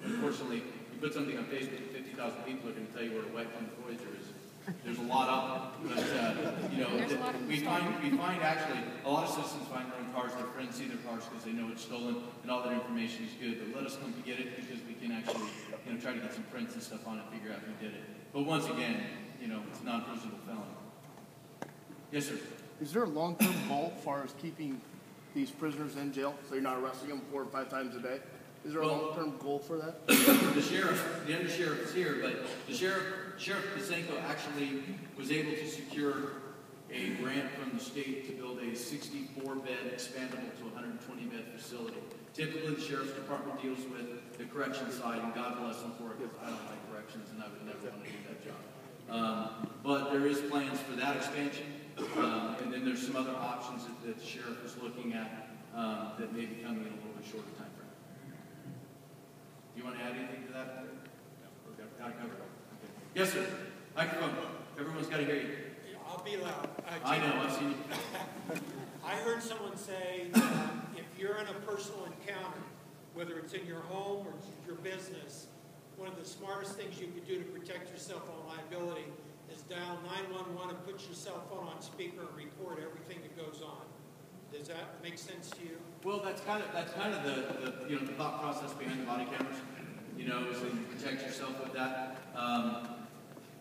[SPEAKER 1] unfortunately, you put something on Facebook, 50,000 people are going to tell you where a white Plymouth Voyager is. There's a lot of them, but you know, we find actually a lot of citizens find their own cars. Their friends see their cars because they know it's stolen, and all that information is good. But let us come to get it because we can actually, you know, try to get some prints and stuff on it, figure out who did it. But once again, you know, it's a non-prisonable felony. Yes, sir.
[SPEAKER 17] Is there a long-term goal as far as keeping these prisoners in jail so you're not arresting them 4 or 5 times a day? Is there a long-term goal for that?
[SPEAKER 1] The sheriff, the undersheriff is here, but the Sheriff Pasenko actually was able to secure a grant from the state to build a 64-bed expandable to 120-bed facility. Typically, the Sheriff's Department deals with the correction side, and God bless them for it, because I don't like corrections, and I would never want to do that job. But there is plans for that expansion, and then there's some other options that the Sheriff is looking at that may be coming in a little bit shorter time frame. Do you want to add anything to that? No. Got it covered. Okay. Yes, sir. Microphone. Everyone's got to hear you.
[SPEAKER 18] I'll be loud.
[SPEAKER 1] I know. I've seen you.
[SPEAKER 18] I heard someone say that if you're in a personal encounter, whether it's in your home or your business, one of the smartest things you could do to protect yourself on liability is dial 911 and put your cell phone on speaker and record everything that goes on. Does that make sense to you?
[SPEAKER 1] Well, that's kind of the you know, the thought process behind the body cameras. You know, so you protect yourself with that.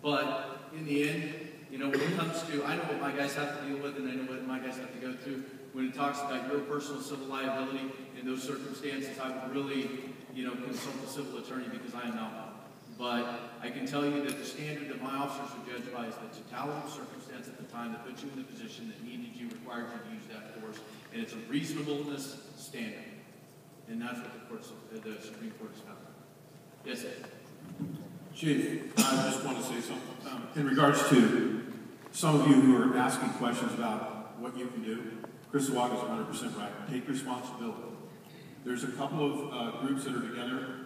[SPEAKER 1] But in the end, you know, when it comes to, I know what my guys have to deal with, and I know what my guys have to go through. When it talks about your personal civil liability in those circumstances, I would really, you know, consult a civil attorney because I am not one. But I can tell you that the standard that my officers are judged by is the totality of circumstance at the time that put you in the position that needed you, required you to use that force, and it's a reasonableness standard. And that's what the Supreme Court has found. Yes, sir.
[SPEAKER 19] Chief, I just want to say something. In regards to some of you who are asking questions about what you can do, Chris Watt is 100% right. Take responsibility. There's a couple of groups that are together.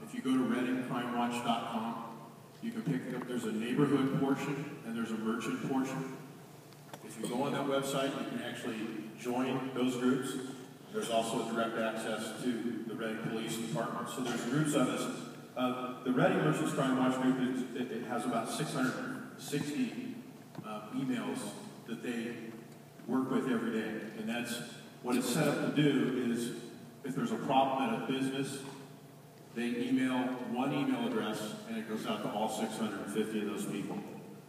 [SPEAKER 19] If you go to reddingcrimewatch.com, you can pick up, there's a neighborhood portion and there's a merchant portion. If you go on that website, you can actually join those groups. There's also direct access to the Reading Police Department. So there's groups of us. The Reading Merchants Crime Watch group, it has about 660 emails that they work with every day. And that's what it's set up to do is if there's a problem at a business, they email one email address and it goes out to all 650 of those people.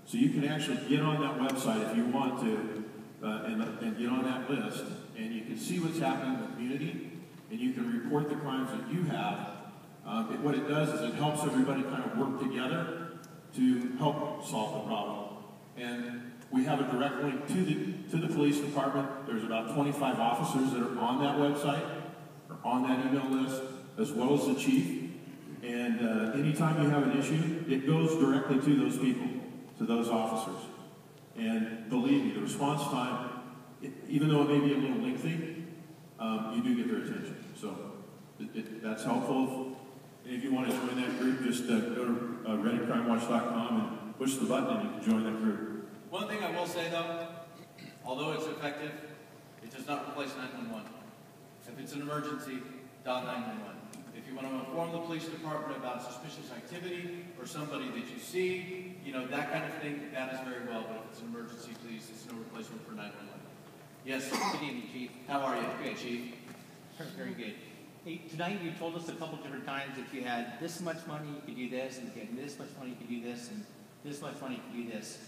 [SPEAKER 19] So you can actually get on that website if you want to and get on that list and you can see what's happening in the community and you can report the crimes that you have. What it does is it helps everybody kind of work together to help solve the problem. And we have a direct link to the police department. There's about 25 officers that are on that website or on that email list, as well as the chief. And anytime you have an issue, it goes directly to those people, to those officers. And believe me, the response time, even though it may be a little lengthy, you do get their attention. So that's helpful. And if you want to join that group, just go to reddingcrimewatch.com and push the button and you can join that group.
[SPEAKER 1] One thing I will say though, although it's effective, it does not replace 911. If it's an emergency, dial 911. If you want to inform the police department about suspicious activity or somebody that you see, that kind of thing, that is very well. But if it's an emergency, please, it's no replacement for 911. Yes.
[SPEAKER 20] Good evening, Chief.
[SPEAKER 1] How are you? Good, Chief.
[SPEAKER 20] Very good. Hey, tonight you told us a couple different times if you had this much money, you could do this, and if you had this much money, you could do this, and this much money, you could do this.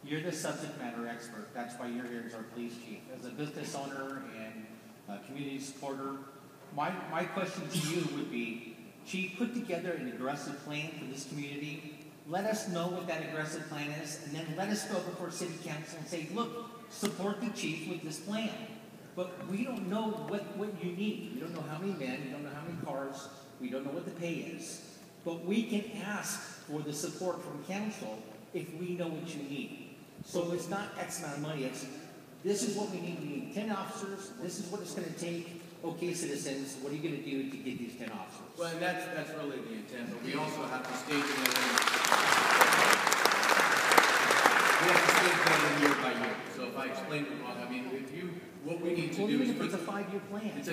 [SPEAKER 20] You're the subject matter expert. That's why you're here as our police chief. As a business owner and a community supporter, my question to you would be, Chief, put together an aggressive plan for this community. Let us know what that aggressive plan is, and then let us go before City Council and say, look, support the chief with this plan. But we don't know what you need. We don't know how many men, we don't know how many cars, we don't know what the pay is. But we can ask for the support from council if we know what you need. So it's not X amount of money, it's this is what we need. We need 10 officers, this is what it's going to take. Okay, citizens, what are you going to do to get these 10 officers?
[SPEAKER 1] Well, and that's really the intent, but we also have to stage it year by year. So if I explained it wrong, I mean, what we need to do is
[SPEAKER 20] it's a 5-year plan.
[SPEAKER 1] It's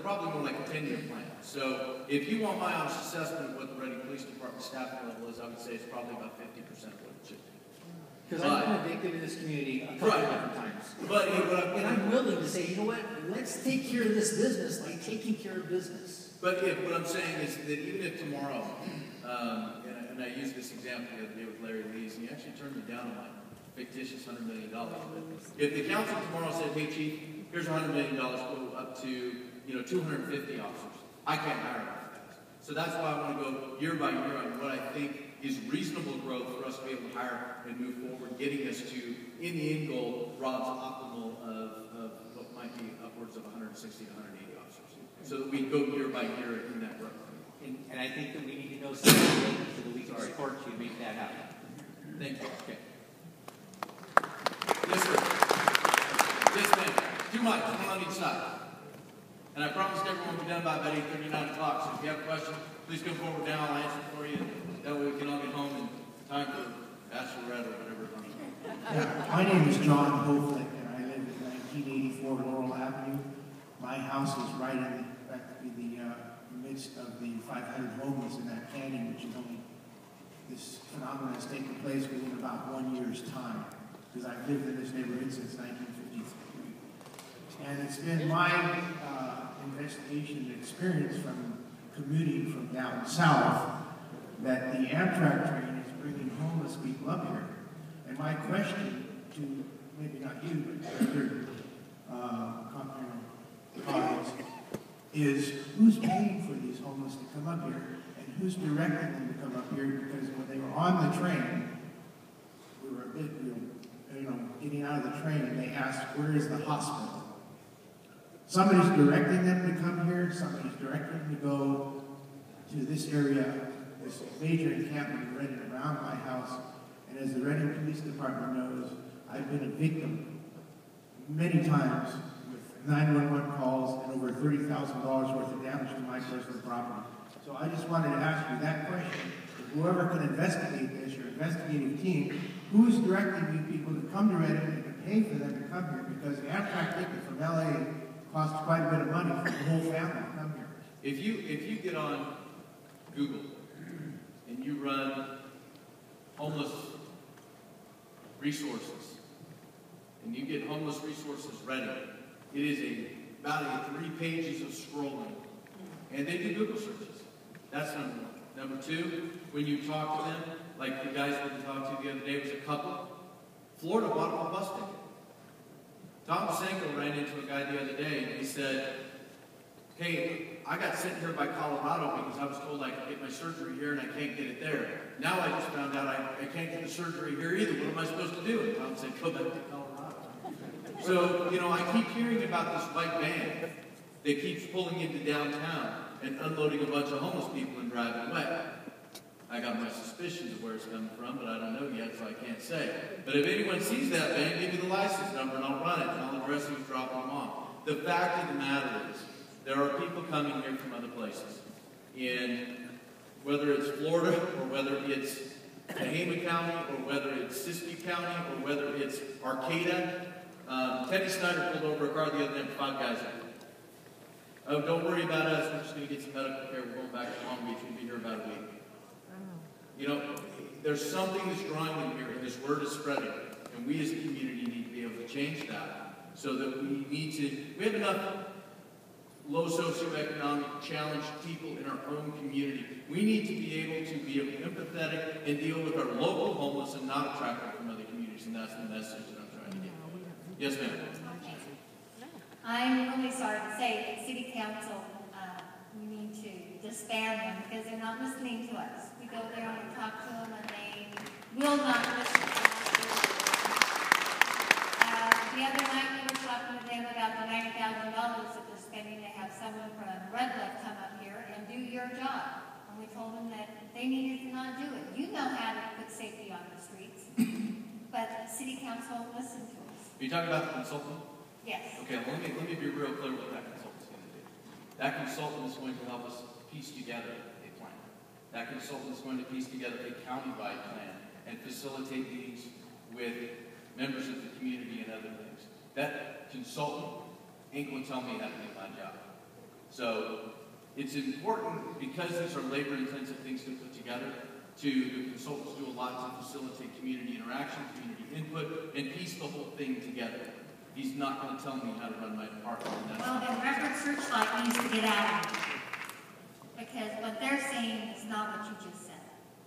[SPEAKER 1] probably more like a 10-year plan. So if you want my honest assessment of what the Reading Police Department staffing level is, I would say it's probably about 50% of what it should be.
[SPEAKER 20] Because I've been addicted in this community a couple of different times. And I'm willing to say, you know what, let's take care of this business like taking care of business.
[SPEAKER 1] But what I'm saying is that even if tomorrow, and I used this example the other day with Larry Lees, and he actually turned me down on my fictitious $100 million. But if the council tomorrow said, hey, Chief, here's $100 million, go up to 250 officers, I can't hire enough fast. So that's why I want to go year by year on what I think is reasonable growth for us to be able to hire and move forward, getting us to, in the end goal, Rob's optimal of what might be upwards of 160 to 180 officers. So that we go year by year in that growth.
[SPEAKER 20] And I think that we need to know something so that we can support you to make that happen.
[SPEAKER 1] Thank you. Okay. Yes, sir. Yes, ma'am. 2 mics, one on each side. And I promised everyone we'll be done by about 8:30, 9 o'clock. So if you have a question, please come forward now. I'll answer it for you. That way we can all get home in time for bachelorette or whatever.
[SPEAKER 21] My name is John Hoflick, and I live at 1984 Laurel Avenue. My house is right in the midst of the 500 homeless in that canyon, which is only, this phenomenon has taken place within about 1 year's time, because I've lived in this neighborhood since 1953. And it's been my investigation and experience from commuting from down south that the Amtrak train is bringing homeless people up here. And my question to, maybe not you, but other colleagues, is who's paying for these homeless to come up here? And who's directing them to come up here? on the train, we were getting out of the train, and they asked, where is the hospital? Somebody's directing them to come here, somebody's directing them to go to this area, this major encampment rented around my house. And as the Reading Police Department knows, I've been a victim many times with 911 calls and over $30,000 worth of damage to my personal property. So I just wanted to ask you that question. If whoever can investigate this, your investigative team, who's directing you people to come to Reading and to pay for them to come here? Because the Amtrak ticket from LA costs quite a bit of money for the whole family to come here.
[SPEAKER 1] If you get on Google and you run homeless resources and you get homeless resources ready, it is about 3 pages of scrolling. And they do Google searches. That's number one. Number two, when you talk to them, like the guys that we talked to the other day was a couple, Florida bought them a bus ticket. Tom Senko ran into a guy the other day and he said, hey, I got sent here by Colorado because I was told I could get my surgery here and I can't get it there. Now I just found out I can't get the surgery here either. What am I supposed to do? And Tom said, go back to Colorado. So, I keep hearing about this white van that keeps pulling into downtown and unloading a bunch of homeless people and driving away. I got my suspicions of where it's coming from, but I don't know yet, so I can't say. But if anyone sees that van, give me the license number and I'll run it, and I'll address who's dropping them off. The fact of the matter is, there are people coming here from other places. And whether it's Florida, or whether it's Tehama County, or whether it's Siskiyou County, or whether it's Arcata, Teddy Snyder pulled over a car the other day with 5 guys in it. Oh, don't worry about us. We're just going to get some medical care. We're going back to Long Beach. We'll be here about a week. There's something that's drawing them here, and this word is spreading. And we as a community need to be able to change that so that we have enough low socioeconomic challenged people in our own community. We need to be able to be empathetic and deal with our local homeless and not attract them from other communities. And that's the message that I'm trying to get. Yes, ma'am.
[SPEAKER 2] I'm really sorry to say that City Council, we need to disband them because they're not listening to us. We go there and we talk to them and they will not listen to us. The other night we were talking to them about the $90,000 that they're spending to have someone from Red Left come up here and do your job. And we told them that they needed to not do it. You know how to put safety on the streets, but City Council won't listen to us.
[SPEAKER 1] Are you talking about the consultant?
[SPEAKER 2] Yes.
[SPEAKER 1] Okay, well, let me be real clear what that consultant's going to do. That consultant is going to help us piece together a plan. That consultant is going to piece together a county-wide plan and facilitate meetings with members of the community and other things. That consultant ain't going to tell me how to do my job. So it's important, because these are labor-intensive things to put together, the consultants do a lot to facilitate community interaction, community input, and piece the whole thing together. He's not going to tell me how to run my department.
[SPEAKER 2] Well, then Reverend Searchlight needs to get out of here. Because what they're saying is not what you just said.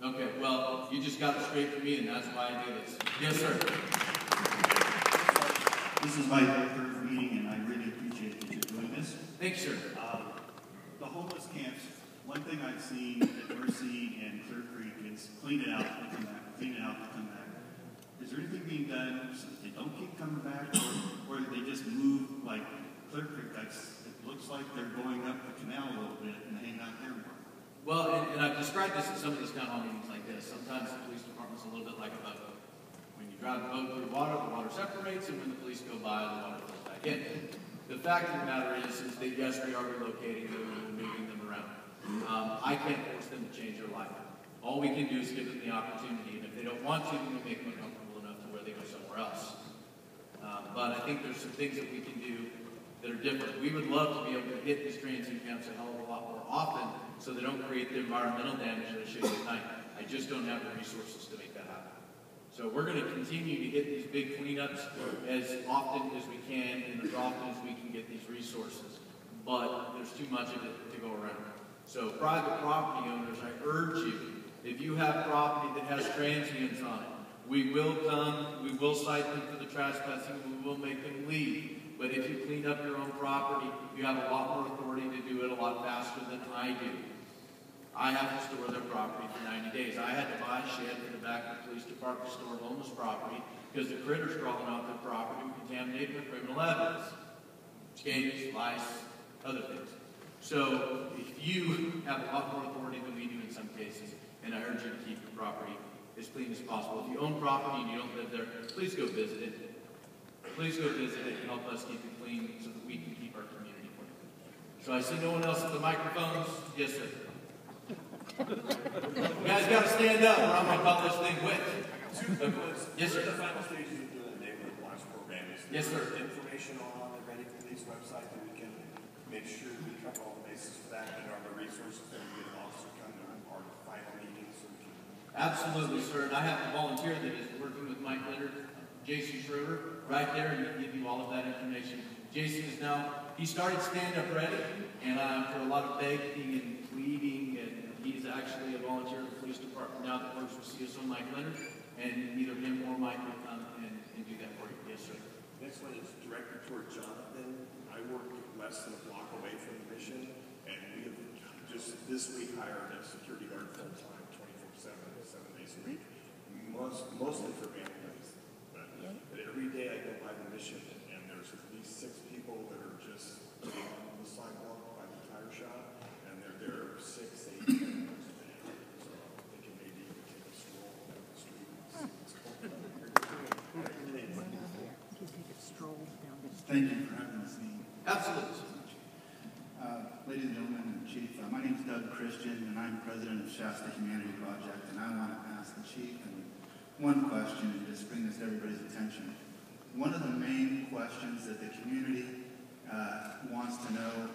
[SPEAKER 1] Okay, well, you just got it straight from me, and that's why I do this. Yes, sir.
[SPEAKER 22] This is my 3rd meeting, and I really appreciate that you're doing this.
[SPEAKER 1] Thanks, sir.
[SPEAKER 22] The homeless camps, one thing I've seen at Mercy and Clear Creek is clean it out and come back, clean it out and come back. Is there anything being done so that they don't keep coming back, or they just move like Clear Creek? It looks like they're going up the canal a little bit and hang out there more.
[SPEAKER 1] Well, and I've described this in some of these town hall meetings like this. Sometimes the police department's a little bit like a boat. When you drive the boat through water, the water separates, and when the police go by, the water goes back in. The fact of the matter is that yes, we are relocating them and moving them around. I can't force them to change their life. All we can do is give them the opportunity, and if they don't want to, then we make them uncomfortable enough to where they go somewhere else. But I think there's some things that we can do that are different. We would love to be able to hit these transient camps a hell of a lot more often so they don't create the environmental damage that I showed you tonight. I just don't have the resources to make that happen. So we're going to continue to get these big cleanups as often as we can and as often as we can get these resources. But there's too much of it to go around. So private property owners, I urge you, if you have property that has transients on it, we will come, we will cite them for the trespassing, we will make them leave. But if you clean up your own property, you have a lot more authority to do it a lot faster than I do. I have to store their property for 90 days. I had to buy a shed in the back of the police department to store homeless property because the critters crawling off the property were contaminated with criminal evidence. Skates, lice, other things. So if you have a lot more authority than we do in some cases, and I urge you to keep your property as clean as possible. If you own property and you don't live there, please go visit it. Please go visit it and help us keep it clean so that we can keep our community clean. So I see no one else at the microphones. Yes, sir. You guys got to stand up or I'm going to call this thing quit. Yes, sir.
[SPEAKER 3] The final stages of doing the neighborhood watch program is
[SPEAKER 1] yes, sir.
[SPEAKER 3] Information on the Ready Police website that we can make sure we cover all the bases for that, and are the resources that we get an officer come to our final meetings so we can.
[SPEAKER 1] Absolutely, sir. And I have a volunteer that is working with Mike Leonard, Jason Schroeder, right there, and he'll give you all of that information. Jason is now, he started stand-up ready, and for a lot of begging and pleading, and he's actually a volunteer at the police department now that works with CSO Mike Leonard, and either him or Mike will come and do that for you. Yes, sir.
[SPEAKER 3] Next one is directed toward Jonathan. I work less than a block away from the mission, and we have just this week hired a security guard full-time, 24/7, 7 days a week, mostly for families. But every day I go by the mission, and there's at least 6 people that are just on the sidewalk by the tire shop, and they're there 6, 8, 10 hours a day. So I'm thinking maybe we could take a stroll down the street and see what's going on.
[SPEAKER 4] Thank you for having this meeting.
[SPEAKER 1] Absolutely.
[SPEAKER 4] Ladies and gentlemen, Chief, my name is Doug Christian, and I'm president of Shasta Humanity Project, and I want to ask the Chief one question and just bring this to everybody's attention. One of the main questions that the community wants to know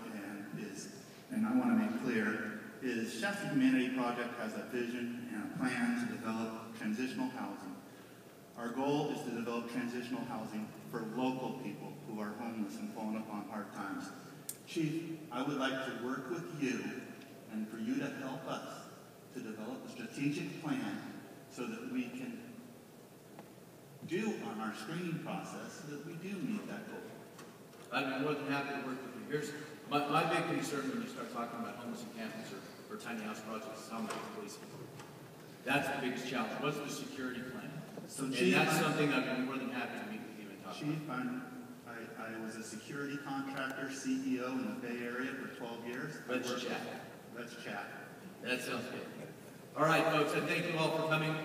[SPEAKER 4] and I want to make clear, is Shasta Humanity Project has a vision and a plan to develop transitional housing. Our goal is to develop transitional housing for local people who are homeless and falling upon hard times. Chief, I would like to work with you and for you to help us to develop a strategic plan so that we can do on our screening process so that we do meet that goal.
[SPEAKER 1] I'd be more than happy to work with you. Here's my big concern when you start talking about homeless encampments or tiny house projects is how many police. That's the biggest challenge. What's the security plan?
[SPEAKER 4] So,
[SPEAKER 1] Chief, and that's something I'd be more than happy to meet with you and talk
[SPEAKER 4] Chief,
[SPEAKER 1] about.
[SPEAKER 4] I was a security contractor, CEO in the Bay Area for 12 years.
[SPEAKER 1] Let's chat.
[SPEAKER 4] Let's chat.
[SPEAKER 1] That sounds good. All right, folks, I thank you all for coming.